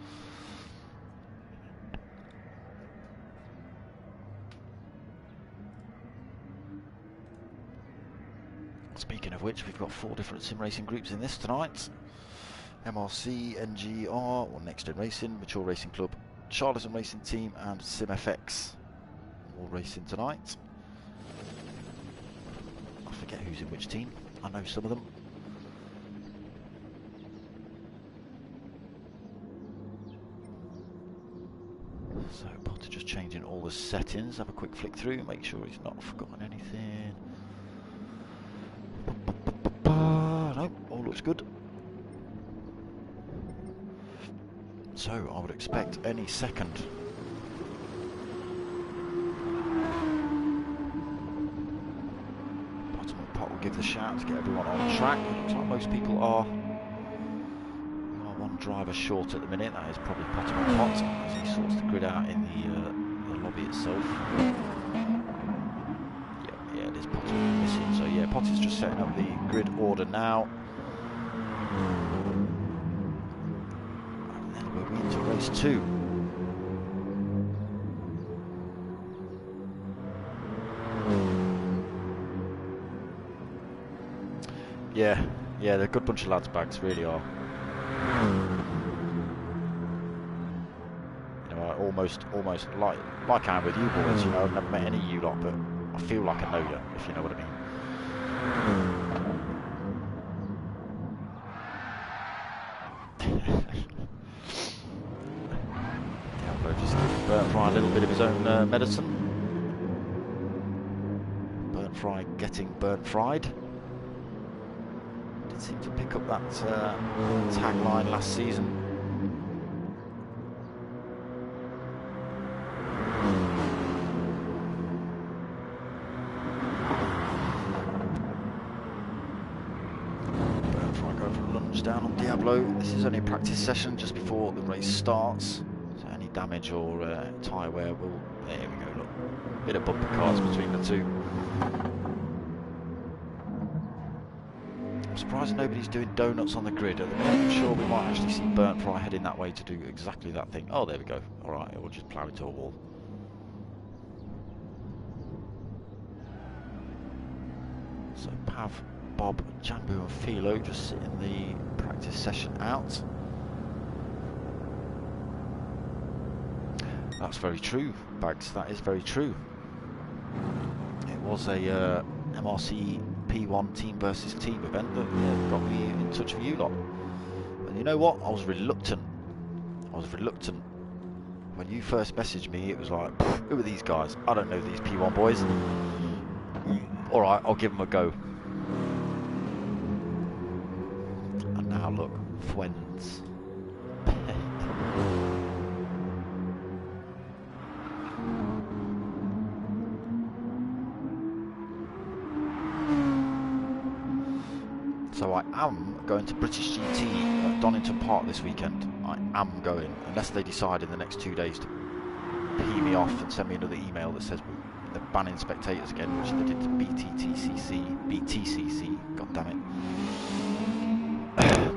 Speaking of which, we've got 4 different sim racing groups in this tonight. MRC, NGR, or Next Gen Racing, Mature Racing Club, Charlatan Racing Team, and SimFX. All racing tonight. I forget who's in which team. I know some of them. So Potter just changing all the settings. Have a quick flick through, make sure he's not forgotten anything. looks good. So I would expect any second. Bottom of the pot will give the shout to get everyone on track. It looks like most people are. We are one driver short at the minute. That is probably Bottom of the pot as he sorts the grid out in the lobby itself. Yeah, it is Potter missing. So yeah, Potter's just setting up the grid order now. And then we're going to race 2. Yeah, they're a good bunch of lads, Bags, really are. You know, almost like I am with you boys, you know, I've never met any of you lot, but I feel like I know you, if you know what I mean. Diablo just giving Burnt Fry a little bit of his own medicine. Burnt Fry getting burnt fried. Did seem to pick up that tagline last season. Down on Diablo. This is only a practice session just before the race starts, so any damage or tyre wear will... There we go, look. Bit of bumper cars between the two. I'm surprised nobody's doing donuts on the grid at the minute. I'm sure we might actually see Burnt Fry heading that way to do exactly that thing. Oh, there we go. Alright, we'll just plough into a wall. So Pav, Bob, Jambu and Philo just sitting the practice session out. That's very true, Bags, that is very true. It was a MRC P1 team versus team event that got me in touch with you lot. And you know what, I was reluctant. When you first messaged me, it was like, who are these guys? I don't know these P1 boys. Alright, I'll give them a go. Now look, Fwens. So I am going to British GT at Donington Park this weekend. I am going, unless they decide in the next 2 days to pee me off and send me another email that says they're banning spectators again, which they did to BTCC, god damn it.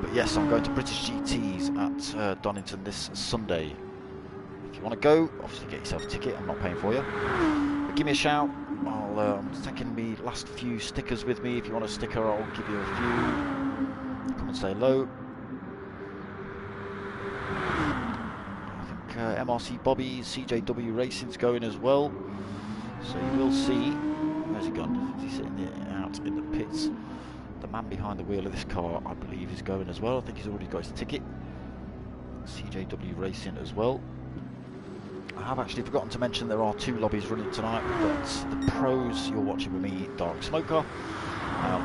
But yes, I'm going to British GTs at Donington this Sunday. If you want to go, obviously get yourself a ticket, I'm not paying for you. But give me a shout. I'm taking me last few stickers with me. If you want a sticker, I'll give you a few. Come and say hello. I think MRC Bobby, CJW Racing's going as well. So you will see. Where's he gone? Is he sitting there out in the pits? The man behind the wheel of this car, I believe, is going as well. I think he's already got his ticket. CJW Racing as well. I have actually forgotten to mention there are 2 lobbies running tonight. We've got the pros, you're watching with me, darksmoka.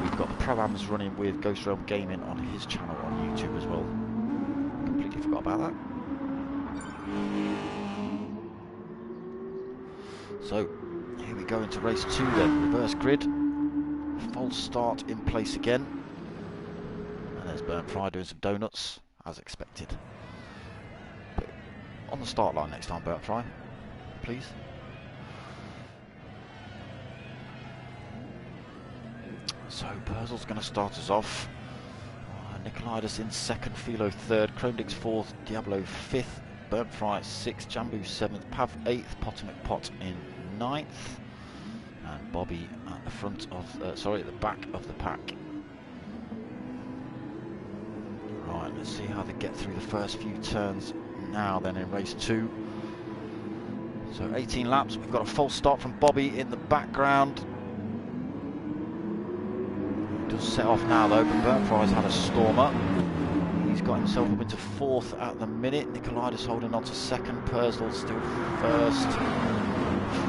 We've got the pro-ams running with Ghost Realm Gaming on his channel on YouTube as well. Completely forgot about that. So, here we go into race 2 then. Reverse grid. False start in place again. And there's Burnt Fry doing some donuts, as expected. But on the start line next time, Burnt Fry, please. So Purcell's going to start us off. Nicolaitis in second, Philo third, Chromedix fourth, Diablo fifth, Burnt Fry sixth, Jambu seventh, Pav eighth, Potomac Pot in ninth, and Bobby at the front of, at the back of the pack. Right, let's see how they get through the first few turns now then in race 2. So 18 laps, we've got a false start from Bobby in the background. He does set off now though, but Burnt Fry's had a stormer. He's got himself up into fourth at the minute. Nicolaitis holding on to second, Purcell still first.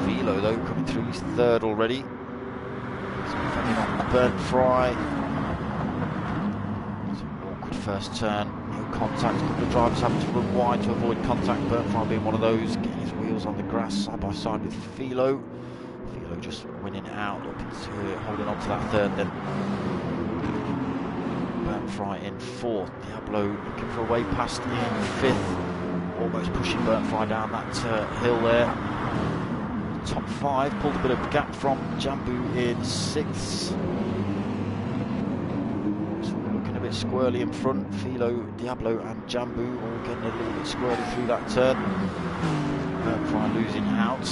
Philo though coming through, he's third already. He's defending on Burnt Fry. So first turn, no contact. A couple of drivers having to run wide to avoid contact. Burnfry being one of those, getting his wheels on the grass side by side with Philo. Philo just winning out, up into holding on to that third. Then Burnfry in fourth. Diablo looking for a way past in fifth, almost pushing Burnfry down that hill there. Top five, pulled a bit of gap from Jambu in sixth. Looking a bit squirrely in front. Philo, Diablo and Jambu all getting a little bit squirrely through that turn. Burnfry losing out.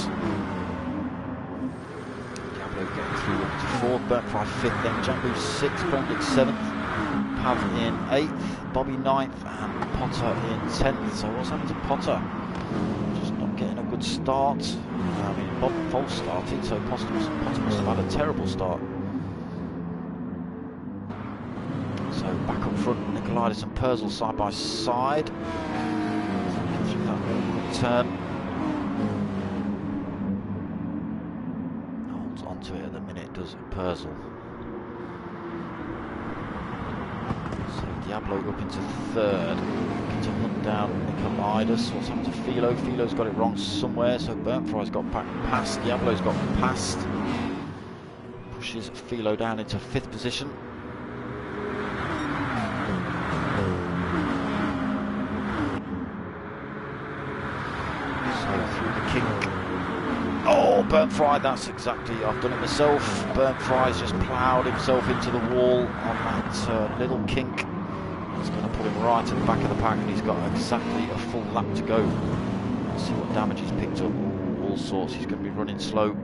Diablo getting through up to fourth. Burnfry fifth, then Jambu sixth, Chromedic seventh. Pav in eighth, Bobby ninth, and Potter in 10th. So what's happened to Potter? Just not getting a good start. I mean, Bob false started, so Potter must have had a terrible start. So back up front, Nicolaitis and Purcell side by side. Through that awkward turn. Holds onto it at the minute, does Purcell. Diablo up into third, looking to hunt down Nicolaitis. What's happened to Philo? Philo's got it wrong somewhere, so Burnfry's got back past. Diablo's got past. Pushes Philo down into fifth position. So through the kink. Oh, Burnfry, that's exactly, I've done it myself. Burnfry's just ploughed himself into the wall on that little kink. It's going to put him right at the back of the pack, and he's got exactly a full lap to go. Let's see what damage he's picked up. All sorts. He's going to be running slow.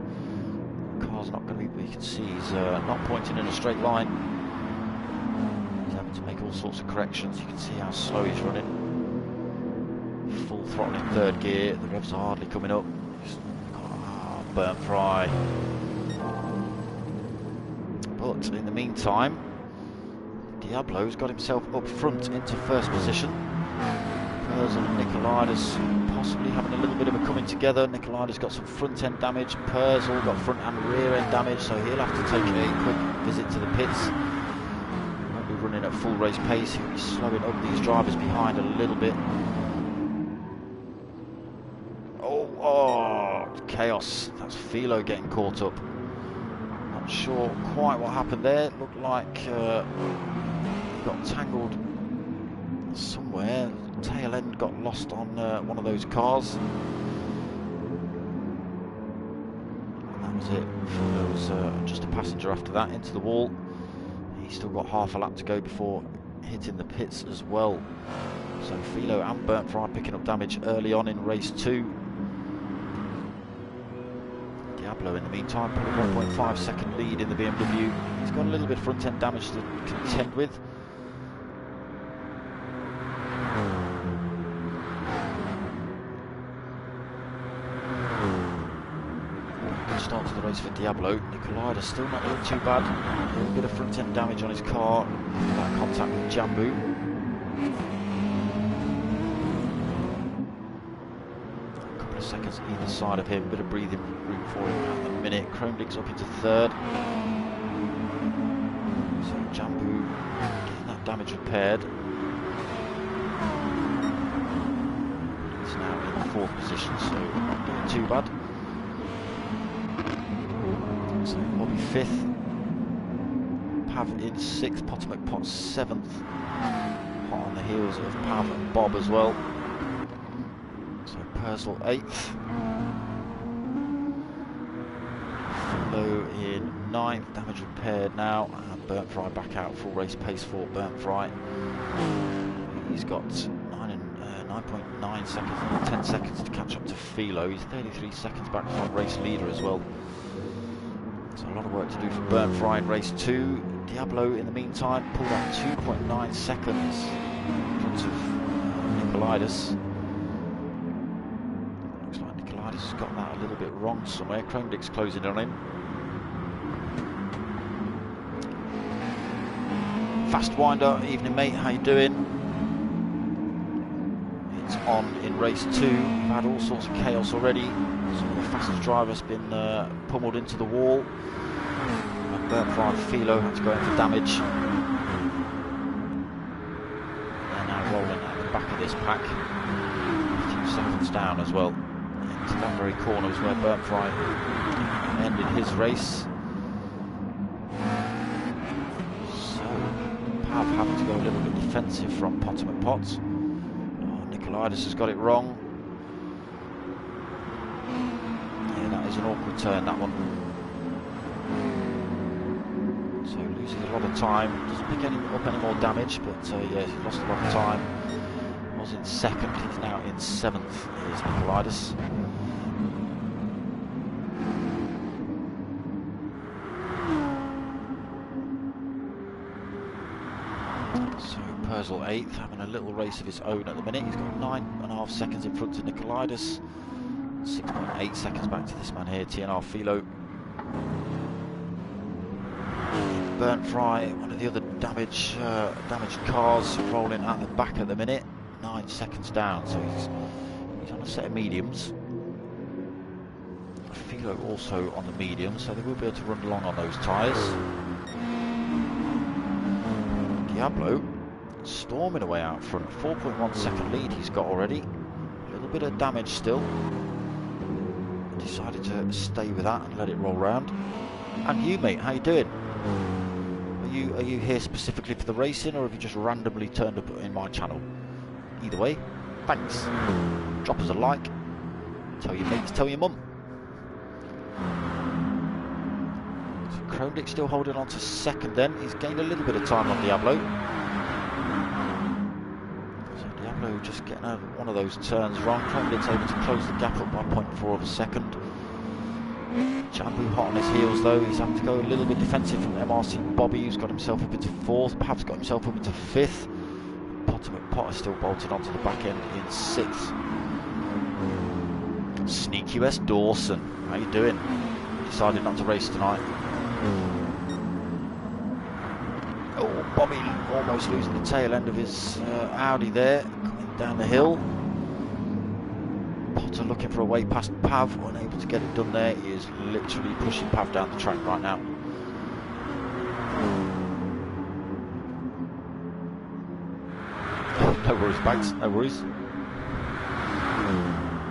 The car's not going to be, you can see he's not pointing in a straight line. He's having to make all sorts of corrections. You can see how slow he's running. Full throttle in third gear. The revs are hardly coming up. Burnfry. But in the meantime, Diablo's got himself up front into first position. Purcell and Nicolaitis possibly having a little bit of a coming together. Nicolaitis got some front end damage. Purcell got front and rear end damage, so he'll have to take a quick visit to the pits. Won't be running at full race pace. He'll be slowing up these drivers behind a little bit. Oh, chaos. That's Philo getting caught up. Not sure quite what happened there. It looked like got tangled somewhere. Tail end got lost on one of those cars. And that was it. There was just a passenger after that into the wall. He's still got half a lap to go before hitting the pits as well. So Philo and Burnfry picking up damage early on in race 2. Diablo in the meantime, probably 1.5 second lead in the BMW. He's got a little bit of front end damage to contend with. Start to the race for Diablo. Nicolaitis still not doing too bad. A little bit of front end damage on his car. That contact with Jambu. A couple of seconds either side of him. Bit of breathing room for him at the minute. Chromedic's up into third. So Jambu getting that damage repaired. He's now in the fourth position, so not doing too bad. So Bobby 5th, Pav in 6th, Potomac Pot 7th, hot on the heels of Pav and Bob as well. So Purcell 8th, Philo in 9th, damage repaired now, and Burnfry back out full race pace for Burnfry. He's got 9.9 seconds, 10 seconds to catch up to Philo. He's 33 seconds back from race leader as well. So a lot of work to do for Burnfry in race 2. Diablo in the meantime pulled out 2.9 seconds in front of Nicolaitis. Looks like Nicolaitis has got that a little bit wrong somewhere. Chromedic's closing on him. Fast winder, evening mate, how you doing? It's on in race 2. We've had all sorts of chaos already. Some of the fastest drivers been pummeled into the wall. And Burnfry and Philo had to go in for damage. this pack. A few seconds down as well. Into that very corner is where Gr3 ended his race. So, Pav having to go a little bit defensive from Potter McPotts. Oh, Nicolaitis has got it wrong. Yeah, that is an awkward turn, that one. So losing a lot of time, doesn't pick up any more damage, but yeah, he's lost a lot of time. Was in second, he's now in seventh, is Nicolaitis. So Purcell eighth, having a little race of his own at the minute. He's got 9.5 seconds in front of Nicolaitis, 6.8 seconds back to this man here, TNR Philo. Gr3, one of the other damaged cars, rolling at the back at the minute. 9 seconds down, so he's on a set of mediums. Philo also on the mediums, so they will be able to run along on those tyres. Diablo storming away out front, 4.1 second lead he's got already. A little bit of damage still. Decided to stay with that and let it roll round. And you, mate, how you doing? Are you here specifically for the racing, or have you just randomly turned up in my channel? Either way, thanks. Drop us a like. Tell your mates, tell your mum. So Chromedic still holding on to second then. He's gained a little bit of time on Diablo. So Diablo just getting one of those turns wrong. Chromedic's able to close the gap up by 0.4 of a second. Jambu hot on his heels though. He's having to go a little bit defensive from MRC Bobby, who's got himself up into fourth. Pav's got himself up into fifth. Potter McPotter still bolted onto the back end in sixth. Sneaky West Dawson, how you doing? Decided not to race tonight. Oh, Bobby almost losing the tail end of his Audi there, coming down the hill. Potter looking for a way past Pav, unable to get it done there. He is literally pushing Pav down the track right now. No worries, Bags, no worries.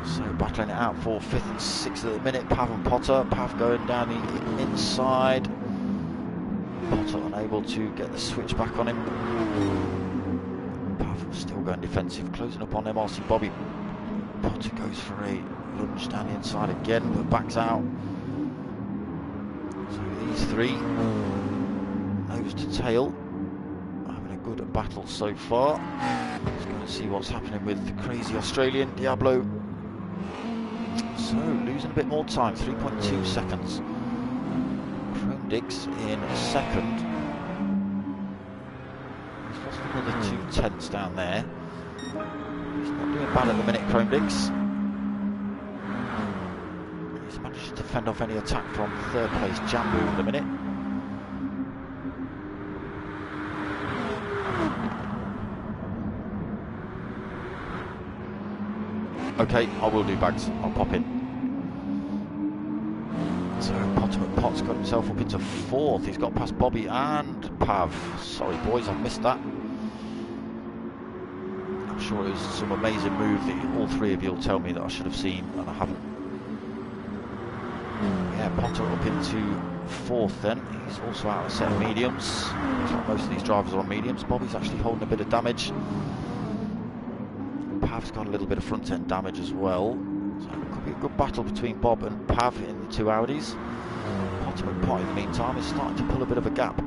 So battling it out for 5th and 6th at the minute, Pav and Potter. Pav going down the inside. Potter unable to get the switch back on him. Pav still going defensive, closing up on MRC Bobby. Potter goes for a lunge down the inside again, but backs out. So these three, nose to tail, having a good battle so far. Let's go and see what's happening with the crazy Australian Diablo. So losing a bit more time, 3.2 seconds. Chromedic's in second. He's lost another 2 tenths down there. He's not doing bad at the minute, Chromedic's. He's managed to fend off any attack from third place Jambu at the minute. Okay, I will do, Bags. I'll pop in. So Potter McPott's got himself up into fourth. He's got past Bobby and Pav. Sorry, boys, I've missed that. I'm sure it was some amazing move that all three of you will tell me that I should have seen, and I haven't. Yeah, Potter up into fourth then. He's also out of a set of mediums. Looks like most of these drivers are on mediums. Bobby's actually holding a bit of damage. Pav's got a little bit of front end damage as well. So it could be a good battle between Bob and Pav in the 2 Audis. Potter McPott in the meantime is starting to pull a bit of a gap.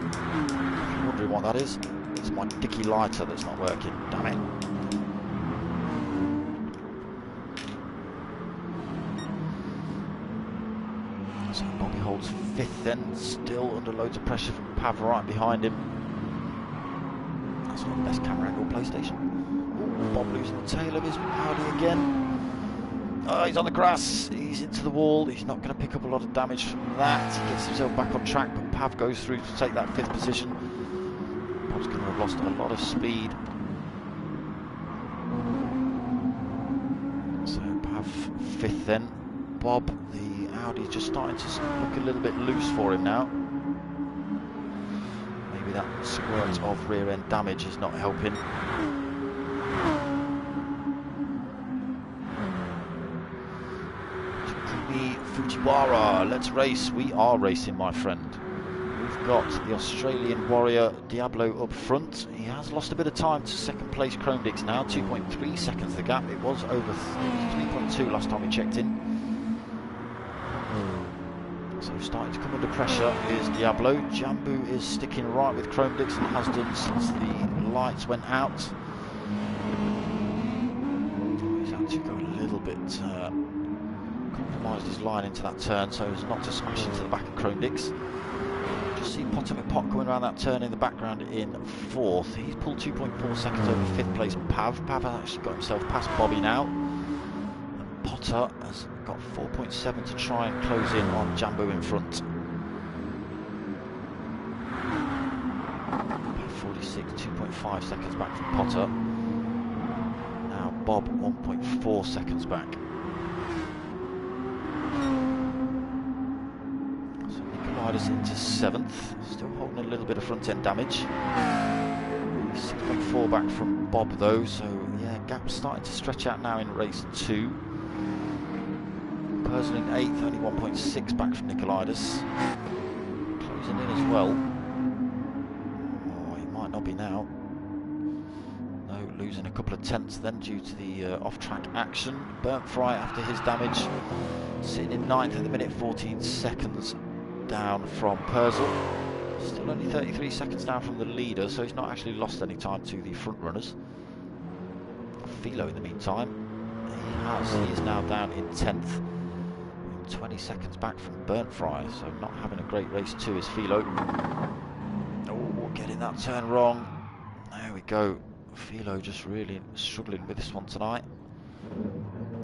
If you're wondering what that is, it's my dicky lighter that's not working. Damn it. So Bobby holds fifth then, still under loads of pressure from Pav right behind him. That's not the best camera angle, PlayStation. Ooh, Bob losing the tail of his Audi again. Oh, he's on the grass, he's into the wall, he's not going to pick up a lot of damage from that. He gets himself back on track, but Pav goes through to take that 5th position. Bob's going to have lost a lot of speed. So Pav 5th then. Bob, the Audi, just starting to look a little bit loose for him now. maybe that squirt of rear end damage is not helping. Fujiwara, let's race. We are racing, my friend. We've got the Australian warrior Diablo up front. He has lost a bit of time to second place Chromedix now, 2.3 seconds the gap. It was over 3.2 last time we checked in. So starting to come under pressure is Diablo. Jambu is sticking right with Chromedix and has done since the lights went out. He's had to go a little bit, compromised his line into that turn so as not to smash into the back of Chromedix. Just see Potter McPot coming around that turn in the background in 4th. He's pulled 2.4 seconds over 5th place Pav. Pav has actually got himself past Bobby now. And Potter has got 4.7 to try and close in on Jambu in front. 46, 2.5 seconds back from Potter. Now Bob 1.4 seconds back. Into 7th, still holding a little bit of front end damage. 6.4 back from Bob though, so yeah, gap's starting to stretch out now in race 2. Perzel in 8th, only 1.6 back from Nicolaides. Closing in as well. Oh, he might not be now. No, losing a couple of tenths then due to the off-track action. Burnt Fry after his damage, sitting in 9th at the minute, 14 seconds down from Perzel. Still only 33 seconds down from the leader, so he's not actually lost any time to the front runners. Philo in the meantime, he is now down in 10th, 20 seconds back from Burnt Fry, so not having a great race too is Philo. Oh, getting that turn wrong. There we go. Philo just really struggling with this one tonight.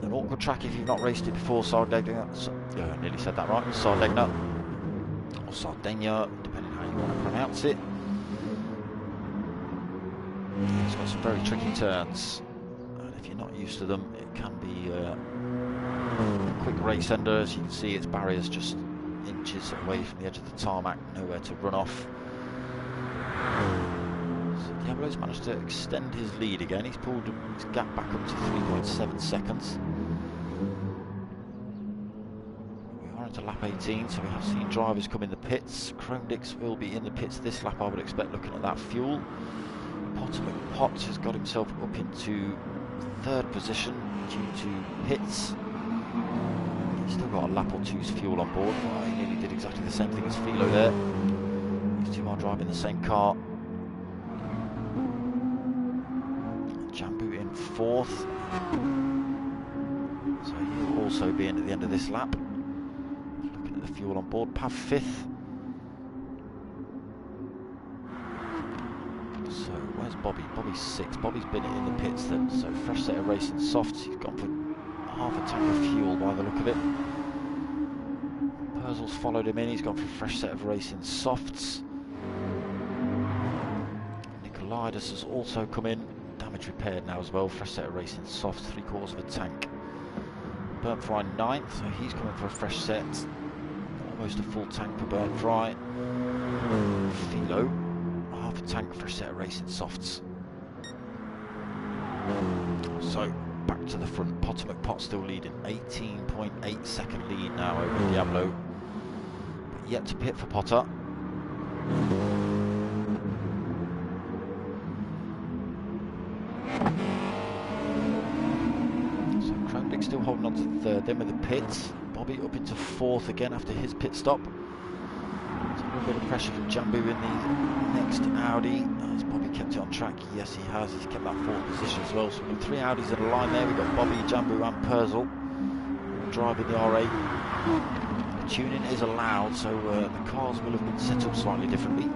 An awkward track if you've not raced it before, Sardegna. Yeah, I nearly said that right. Sardegna. Or Sardegna, depending how you want to pronounce it. It's got some very tricky turns, and if you're not used to them, it can be a quick race ender. As you can see, its barrier's just inches away from the edge of the tarmac, nowhere to run off. So Diablo's managed to extend his lead again. He's pulled his gap back up to 3.7 seconds. To lap 18, so we have seen drivers come in the pits. Chromedix will be in the pits this lap, I would expect, looking at that fuel. Potter McPot has got himself up into 3rd position due to pits. He's still got a lap or two's fuel on board. Well, he nearly did exactly the same thing as Philo there. These two are driving the same car. Jambu in 4th, so he'll also be in at the end of this lap. The fuel on board. Pav 5th. So where's Bobby? Bobby's 6th. Bobby's been in the pits then, so fresh set of racing softs. He's gone for half a tank of fuel by the look of it. Perzel's followed him in. He's gone for a fresh set of racing softs. Nicolaides has also come in. Damage repaired now as well. Fresh set of racing softs. 3/4 of a tank. Burnt Fry 9th, so he's coming for a fresh set. Almost a full tank for Burnt Fry. Philo, half a tank, fresh set of racing softs. So back to the front. Potter McPot still leading, 18.8 second lead now over Diablo, but yet to pit for Potter. So Chromedix still holding on to 3rd, then with the pits. Bobby up into 4th again after his pit stop. There's a little bit of pressure from Jambu in the next Audi. Has Bobby kept it on track? Yes, he has. He's kept that 4th position as well. So we've got 3 Audis in a line there. We've got Bobby, Jambu and Perzel driving the R8. The tuning is allowed, so the cars will have been set up slightly differently.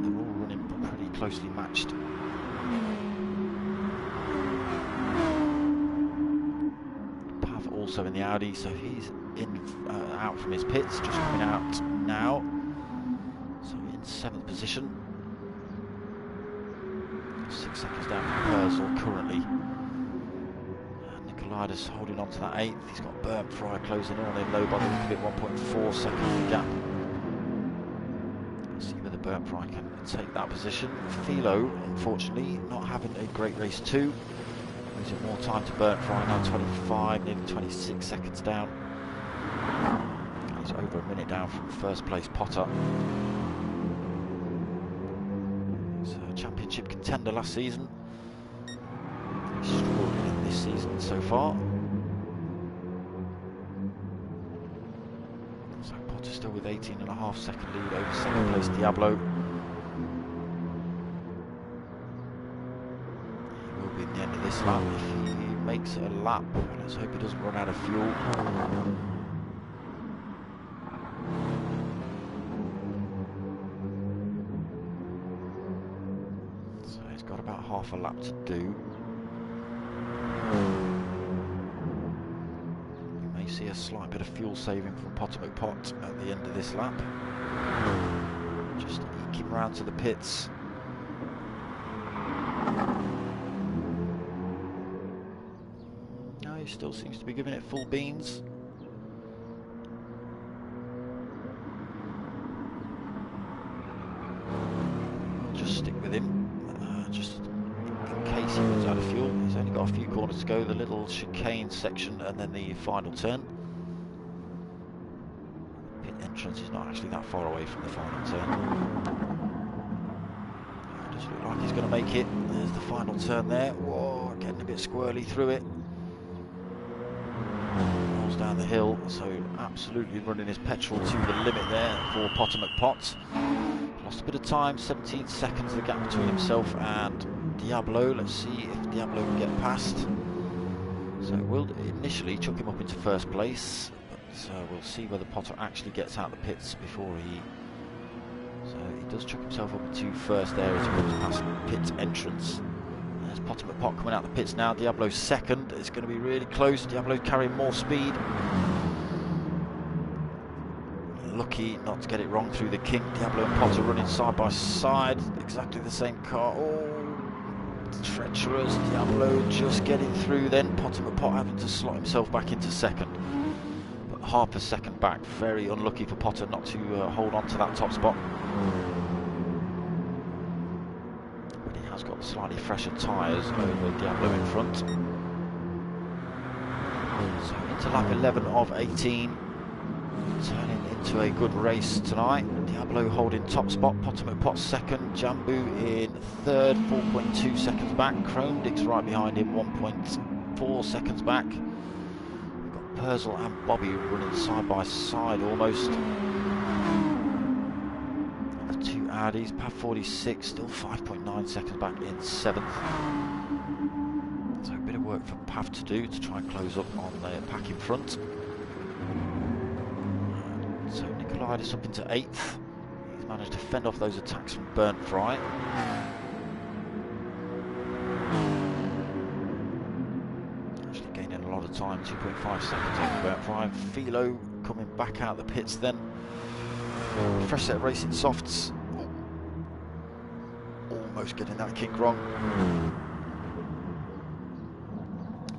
They're all running pretty closely matched. Also in the Audi, so he's in out from his pits, just coming out now. So in 7th position, 6 seconds down from Perzel currently. Nicolaides holding on to that 8th. He's got Burnt Fry closing in on him low by the look of it, 1.4 seconds gap. Burnfry can take that position. Philo, unfortunately, not having a great race too. Losing more time to Burnfry, now 25, nearly 26 seconds down. He's over a minute down from first place Potter. He's a championship contender last season. He's struggled in this season so far. So Potter still with 18.5 second lead over second place Diablo. He will be at the end of this lap if he makes it a lap. Let's hope he doesn't run out of fuel. So he's got about half a lap to do. We may see a slight bit of fuel saving from Potter McPot at the end of this lap. Just eke him round to the pits. No, he still seems to be giving it full beans. We'll just stick with him. Just in case he runs out of fuel. He's only got a few corners to go, the little chicane section and then the final turn. Pit entrance is not actually that far away from the final turn. It does look like he's going to make it. There's the final turn there. Whoa, getting a bit squirrely through it. Rolls down the hill, so absolutely running his petrol to the limit there for Potter McPot. Lost a bit of time, 17 seconds the gap between himself and Diablo. Let's see if Diablo can get past. So we'll initially chuck him up into first place, but we'll see whether Potter actually gets out the pits before he... So he does chuck himself up into first there as he comes past pit entrance. There's Potter McPot coming out the pits now. Diablo second. It's going to be really close. Diablo carrying more speed. Lucky not to get it wrong through the kink. Diablo and Potter running side by side. Exactly the same car. Oh, treacherous. Diablo just getting through then. Potter McPot having to slot himself back into second. But half a second back. Very unlucky for Potter not to hold on to that top spot. But he has got slightly fresher tyres over Diablo in front. So into lap 11 of 18. Turning into a good race tonight. Diablo holding top spot, Potter McPot second, Jambu in third, 4.2 seconds back. Chromedix right behind him, 1.4 seconds back. We've got Purcell and Bobby running side by side almost. The two Audis, Pav 46 still 5.9 seconds back in seventh. So a bit of work for Pav to do to try and close up on the pack in front. So Nicolaitis up into 8th. He's managed to fend off those attacks from Burnfry. Actually gaining a lot of time, 2.5 seconds over Burnfry. Philo coming back out the pits then. Fresh set of racing softs. Almost getting that kink wrong.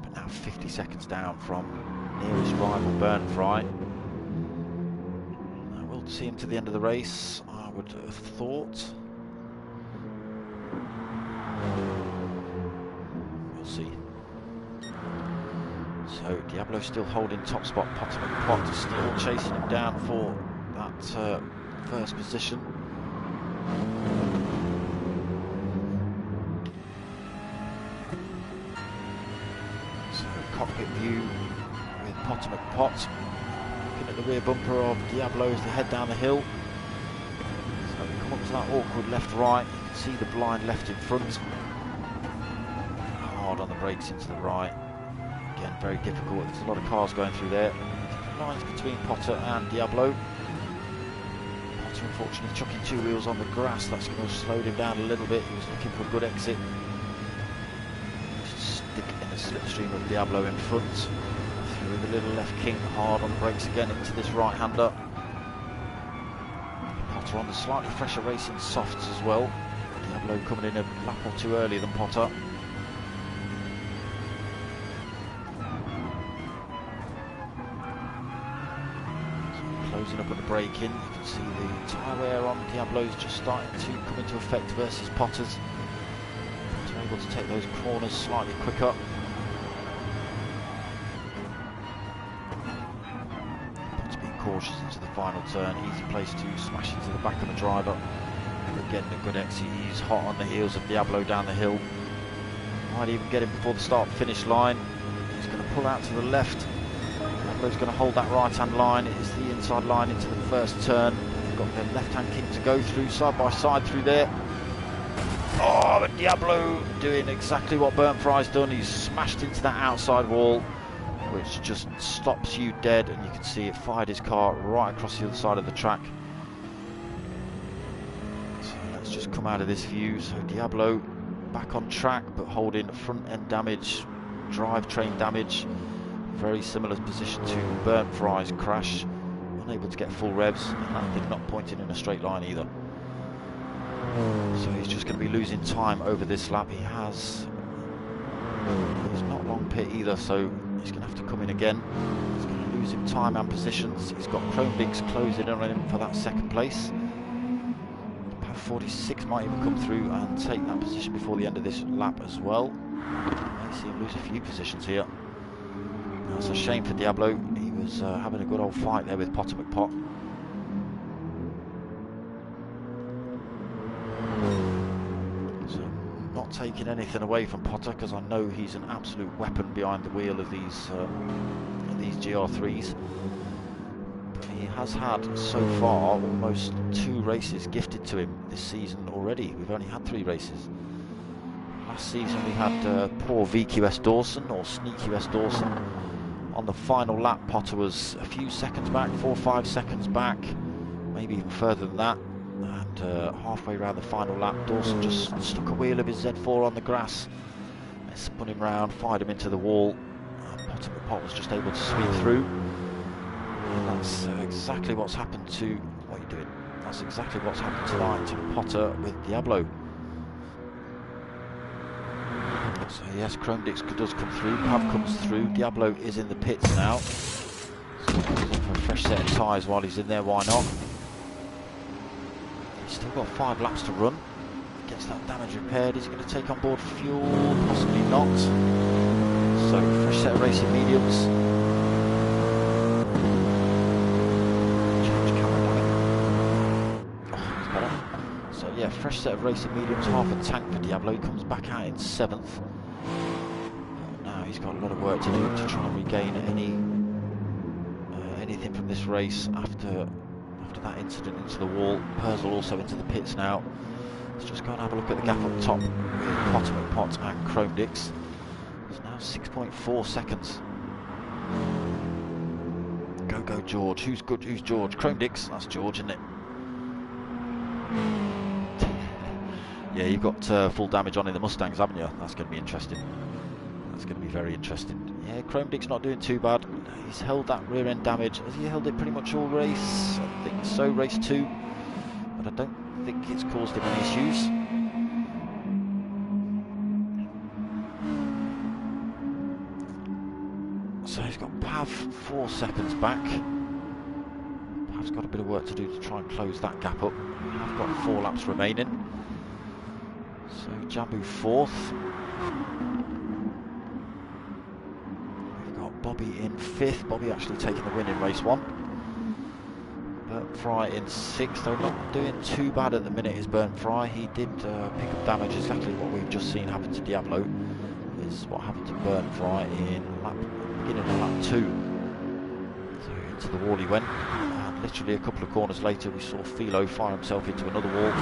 But now 50 seconds down from nearest rival Burnfry. See him to the end of the race, I would have thought. We'll see. So Diablo still holding top spot, Potter McPot still chasing him down for that first position. So cockpit view with Potter McPot. At the rear bumper of Diablo as they head down the hill. So we come up to that awkward left-right. You can see the blind left in front. Hard on the brakes into the right. Again, very difficult. There's a lot of cars going through there. Different lines between Potter and Diablo. Potter unfortunately chucking two wheels on the grass. That's going to slow him down a little bit. He was looking for a good exit. Just stick in the slipstream of Diablo in front. With a little left kink, hard on the brakes again into this right-hander. Potter on the slightly fresher racing softs as well. Diablo coming in a lap or two earlier than Potter. So closing up at the braking. You can see the tyre wear on Diablo's just starting to come into effect versus Potter's. They're able to take those corners slightly quicker. Potter being cautious into the final turn. Easy place to smash into the back of the driver. But getting a good exit. He's hot on the heels of Diablo down the hill. Might even get him before the start-finish line. He's going to pull out to the left. Diablo's going to hold that right-hand line. It is the inside line into the first turn. They've got their left-hand kick to go through, side by side through there. Oh, but Diablo doing exactly what Burnt Fry's done. He's smashed into that outside wall, which just stops you dead, and you can see it fired his car right across the other side of the track. So let's just come out of this view. So Diablo back on track, but holding front end damage, drivetrain damage. Very similar position to Burnt Fry's crash. Unable to get full revs, and that did not point in a straight line either. So he's just going to be losing time over this lap. He's not long pit either, so he's going to have to come in again. He's going to lose him time and positions. He's got Chrome Dix closing in on him for that second place. Pav 46 might even come through and take that position before the end of this lap as well. May see him lose a few positions here. That's a shame for Diablo. He was having a good old fight there with Potter McPot. So not taking anything away from Potter, because I know he's an absolute weapon behind the wheel of these GR3s. But he has had so far almost 2 races gifted to him this season already. We've only had 3 races. Last season we had poor VQS Dawson, or Sneaky West Dawson. On the final lap, Potter was a few seconds back, 4 or 5 seconds back, maybe even further than that. And halfway around the final lap, Dawson just stuck a wheel of his Z4 on the grass. It spun him round, fired him into the wall. Potter McPot was just able to sweep through. And that's exactly what's happened to... What are you doing? That's exactly what's happened tonight to Potter with Diablo. So yes, Chrome Dix does come through, Pav comes through, Diablo is in the pits now. So he's in for a fresh set of tyres while he's in there, why not? He's still got 5 laps to run. Gets that damage repaired, is he going to take on board fuel? Possibly not. So fresh set of racing mediums. Change camera, oh, he's better. So yeah, fresh set of racing mediums, half a tank for Diablo. He comes back out in 7th. Now he's got a lot of work to do to try and regain anything from this race after that incident into the wall. Purcell also into the pits now. Let's just go and have a look at the gap up top with Potter McPot and Chrome Dix. There's now 6.4 seconds. Go George. Who's good? Who's George? Chrome Dix. That's George, isn't it? Yeah, you've got full damage on in the Mustangs, haven't you? That's going to be interesting. That's going to be very interesting. Yeah, Chrome Dix not doing too bad. He's held that rear end damage. Has he held it pretty much all race? I think so, race 2. But I don't think it's caused him any issues. So he's got Pav 4 seconds back. Pav's got a bit of work to do to try and close that gap up. I've got 4 laps remaining. So Jambu 4th. We've got Bobby in 5th. Bobby actually taking the win in race 1. Burnt Fry in 6th. Though not doing too bad at the minute is Burnt Fry. He did pick up damage, exactly what we've just seen happen to Diablo. Is what happened to Burnt Fry in beginning of lap 2. So into the wall he went. And literally a couple of corners later we saw Philo fire himself into another wall.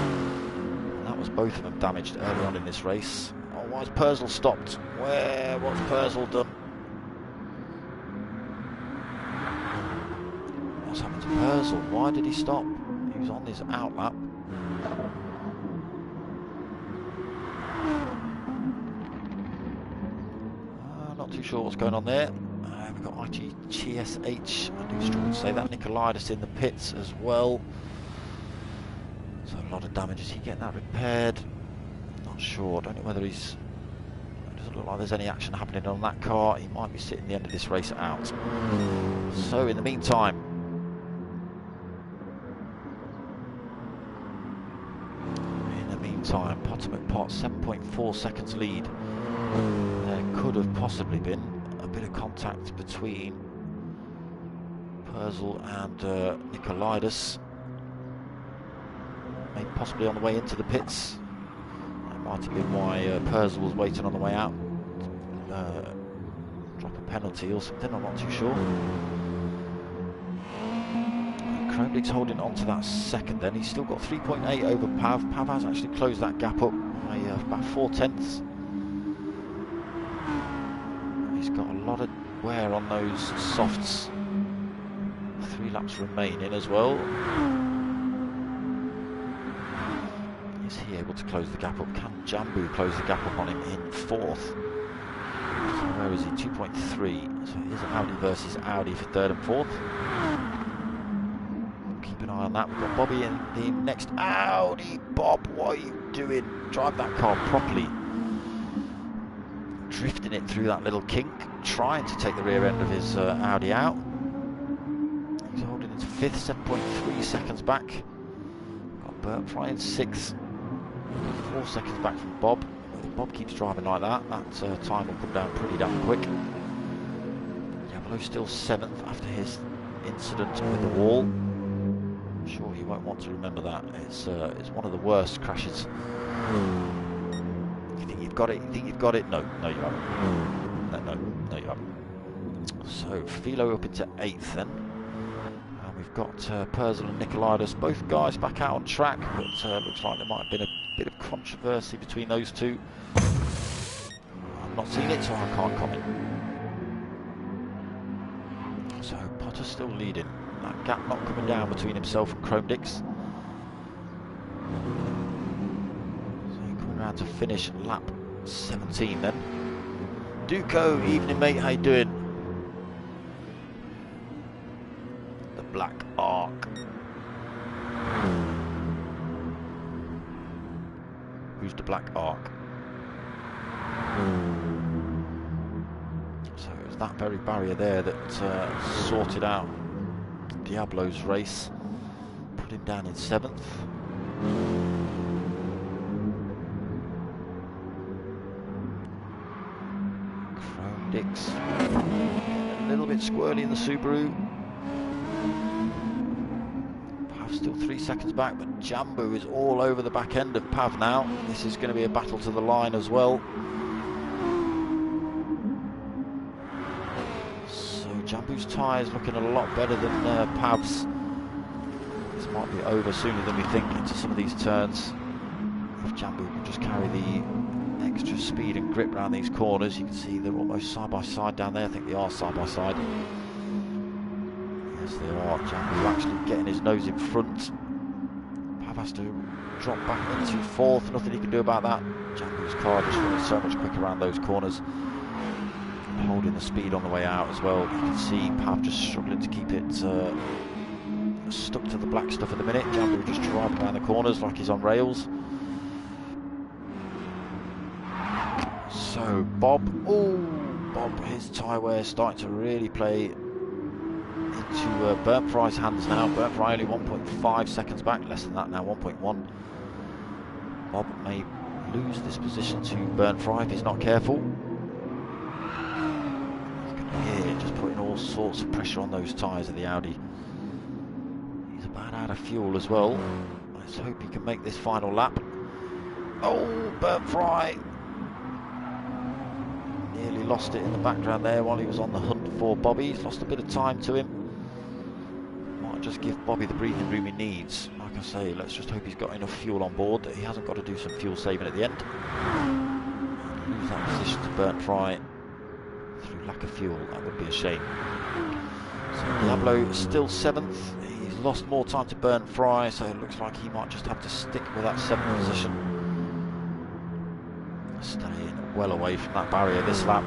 That was both of them damaged early on in this race. Oh, why has Purcell stopped? What's Purcell done? What's happened to Purcell? Why did he stop? He was on his outlap. Not too sure what's going on there. We've got IGTSH, I do struggle to say that. Nicolaitis in the pits as well. So a lot of damage. Is he getting that repaired? Not sure. Don't know whether he's... It doesn't look like there's any action happening on that car. He might be sitting the end of this race out. So in the meantime, time. Potter McPot, 7.4 seconds lead. There could have possibly been a bit of contact between Purcell and Nicolaides. Maybe possibly on the way into the pits. That might have been why Purcell was waiting on the way out. Drop a penalty or something, I'm not too sure. Kromdick's holding on to that second then. He's still got 3.8 over Pav. Pav has actually closed that gap up by about 4/10. He's got a lot of wear on those softs. 3 laps remaining as well. Is he able to close the gap up? Can Jambu close the gap up on him in 4th? So where is he? 2.3. So it is Audi versus Audi for 3rd and 4th. Keep an eye on that. We've got Bobby in the next Audi. Bob, what are you doing? Drive that car properly. Drifting it through that little kink, trying to take the rear end of his Audi out. He's holding into 5th, 7.3 seconds back. Got Bert Fry in 6th, 4 seconds back from Bob. If Bob keeps driving like that, that time will come down pretty damn quick. Diablo's still 7th after his incident with the wall. I'm sure he won't want to remember that. It's one of the worst crashes. You think you've got it? You think you've got it? No, no you haven't. No you haven't. So Philo up into 8th then. And we've got Purcell and Nicolaides, both guys back out on track, but looks like there might have been a bit of controversy between those two. I've not seen it, so I can't comment. So Potter's still leading. That gap not coming down between himself and Kromdick's. Around to finish lap 17 then. Duco, evening mate, how you doing? The Black Ark. Who's the Black Ark? So it was that very barrier there that sorted out Diablo's race, put him down in 7th. Dix. A little bit squirrely in the Subaru. Pav still 3 seconds back, but Jambu is all over the back end of Pav now. This is going to be a battle to the line as well. So Jambu's tyre is looking a lot better than Pav's. This might be over sooner than we think into some of these turns. If Jambu can just carry the extra speed and grip around these corners. You can see they're almost side by side down there. I think they are side by side. Yes, they are. Jambu actually getting his nose in front. Pav has to drop back into 4th. Nothing he can do about that. Jambu's car just running so much quicker around those corners. And holding the speed on the way out as well. You can see Pav just struggling to keep it stuck to the black stuff at the minute. Jambu just driving around the corners like he's on rails. So Bob, his tyre wear is starting to really play into Bernd Fry's hands now. Bernd Fry only 1.5 seconds back, less than that now, 1.1. Bob may lose this position to Bernd Fry if he's not careful. You can hear it just putting all sorts of pressure on those tyres of the Audi. He's about out of fuel as well. Let's hope he can make this final lap. Oh, Bernd Fry! Nearly lost it in the background there while he was on the hunt for Bobby. He's lost a bit of time to him. Might just give Bobby the breathing room he needs. Like I say, let's just hope he's got enough fuel on board that he hasn't got to do some fuel saving at the end. Lose that position to Bernd Fry through lack of fuel. That would be a shame. So Diablo still 7th. He's lost more time to Bernd Fry, so it looks like he might just have to stick with that 7th position. Staying well away from that barrier this lap,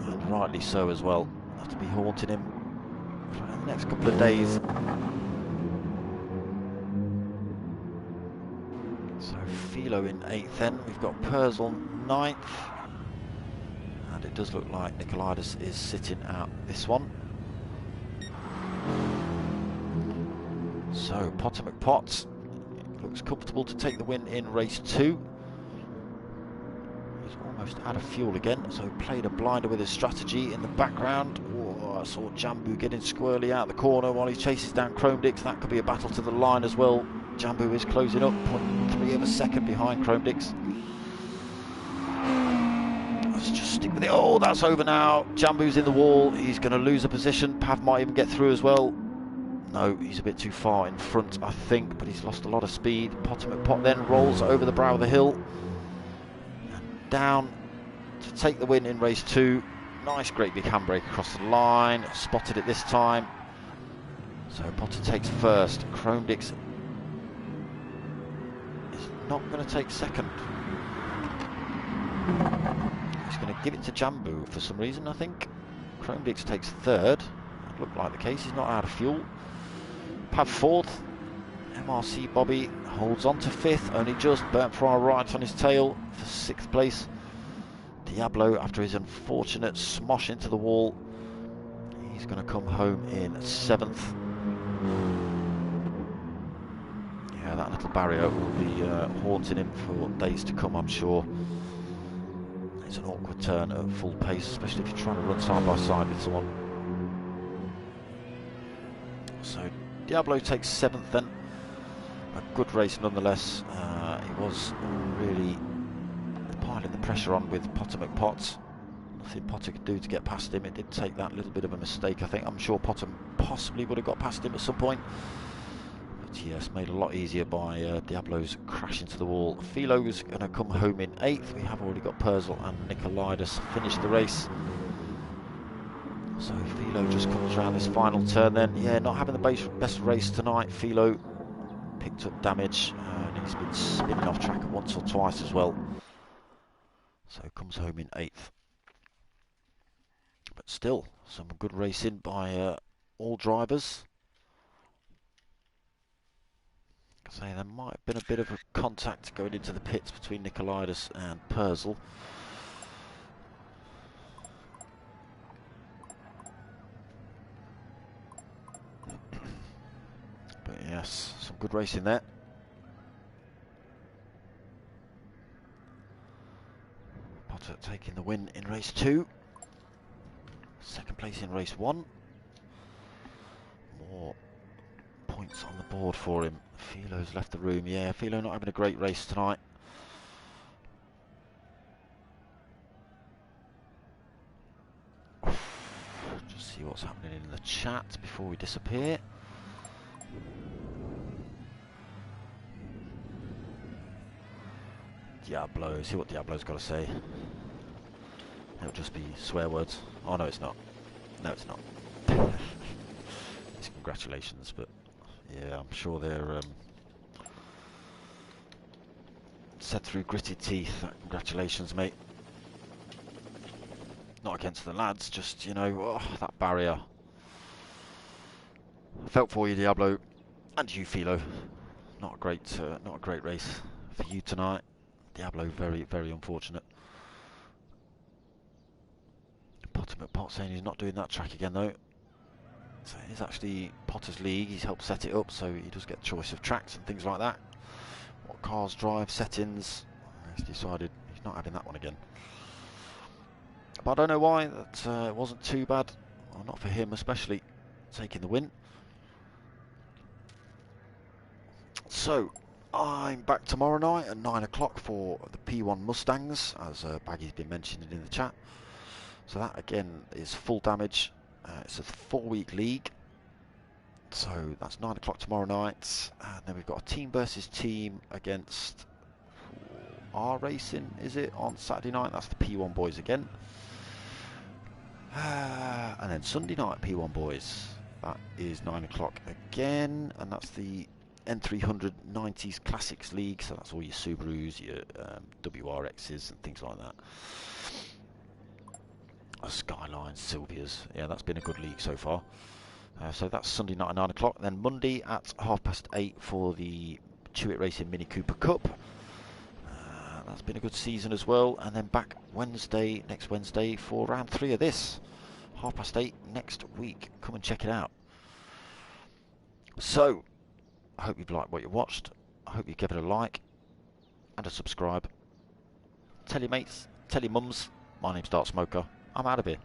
and rightly so as well. Have to be haunting him for the next couple of days. So Philo in 8th then. We've got Purcell 9th, and it does look like Nicolaides is sitting out this one. So Potter McPot looks comfortable to take the win in race 2. He's almost out of fuel again, so played a blinder with his strategy in the background. Oh, I saw Jambu getting squirrely out the corner while he chases down Chrome Dix. That could be a battle to the line as well. Jambu is closing up, 0.3 of a second behind Chrome Dix. Let's just stick with it. Oh, that's over now. Jambu's in the wall. He's going to lose a position. Pav might even get through as well. No, he's a bit too far in front, I think, but he's lost a lot of speed. Pot then rolls over the brow of the hill. And down to take the win in race 2. Nice, great big handbrake across the line. Spotted it this time. So Potter takes first. Chrome Dix is not going to take second. He's going to give it to Jambu for some reason, I think. Chrome Dix takes third. That looked like the case. He's not out of fuel. Pav fourth. MRC Bobby holds on to fifth. Only just. Burnt Fryer right on his tail for 6th place. Diablo, after his unfortunate smosh into the wall, he's going to come home in 7th. Yeah, that little barrier will be haunting him for days to come, I'm sure. It's an awkward turn at full pace, especially if you're trying to run side by side with someone. So Diablo takes 7th then. A good race nonetheless. He was really piling the pressure on with Potter McPotts. Nothing Potter could do to get past him. It did take that little bit of a mistake, I think. I'm sure Potter possibly would have got past him at some point. But yes, made a lot easier by Diablo's crash into the wall. Philo's going to come home in 8th. We have already got Purzel and Nicolaides finished the race. So Philo just comes around this final turn then. Yeah, not having the best race tonight. Philo picked up damage and he's been spinning off track once or twice as well. So comes home in 8th. But still, some good racing by all drivers. I say there might have been a bit of a contact going into the pits between Nicolaides and Purzel. But yes, some good racing there. Potter taking the win in race 2. 2nd place in race 1. More points on the board for him. Philo's left the room. Yeah, Philo not having a great race tonight. Just see what's happening in the chat before we disappear. Diablo, see what Diablo's got to say. It'll just be swear words. Oh no, it's not. No, it's not. It's congratulations, but yeah, I'm sure they're set through gritted teeth. Congratulations, mate. Not against the lads, just, you know, oh, that barrier. I felt for you, Diablo, and you, Philo. Not a great race for you tonight. Diablo, very, very unfortunate. Potter McPott saying he's not doing that track again though. So it is actually Potter's league. He's helped set it up, so he does get choice of tracks and things like that. What cars drive, settings. He's decided he's not having that one again. But I don't know why. That it wasn't too bad. Well, not for him especially, taking the win. So I'm back tomorrow night at 9 o'clock for the P1 Mustangs, as Baggy's been mentioning in the chat. So that again is full damage. It's a 4-week league. So that's 9 o'clock tomorrow night. And then we've got a team versus team against R Racing, is it, on Saturday night? That's the P1 boys again. And then Sunday night P1 boys. That is 9 o'clock again. And that's the N300 90s Classics League. So that's all your Subarus, your WRXs and things like that. Skylines, Sylvias. Yeah, that's been a good league so far. So that's Sunday night at 9 o'clock. Then Monday at 8:30 for the Chewit Racing Mini Cooper Cup. That's been a good season as well. And then back Wednesday, next Wednesday, for round 3 of this. 8:30 next week. Come and check it out. So, I hope you've liked what you watched. I hope you give it a like and a subscribe. Tell your mates, tell your mums. My name's Darksmoka. I'm out of here.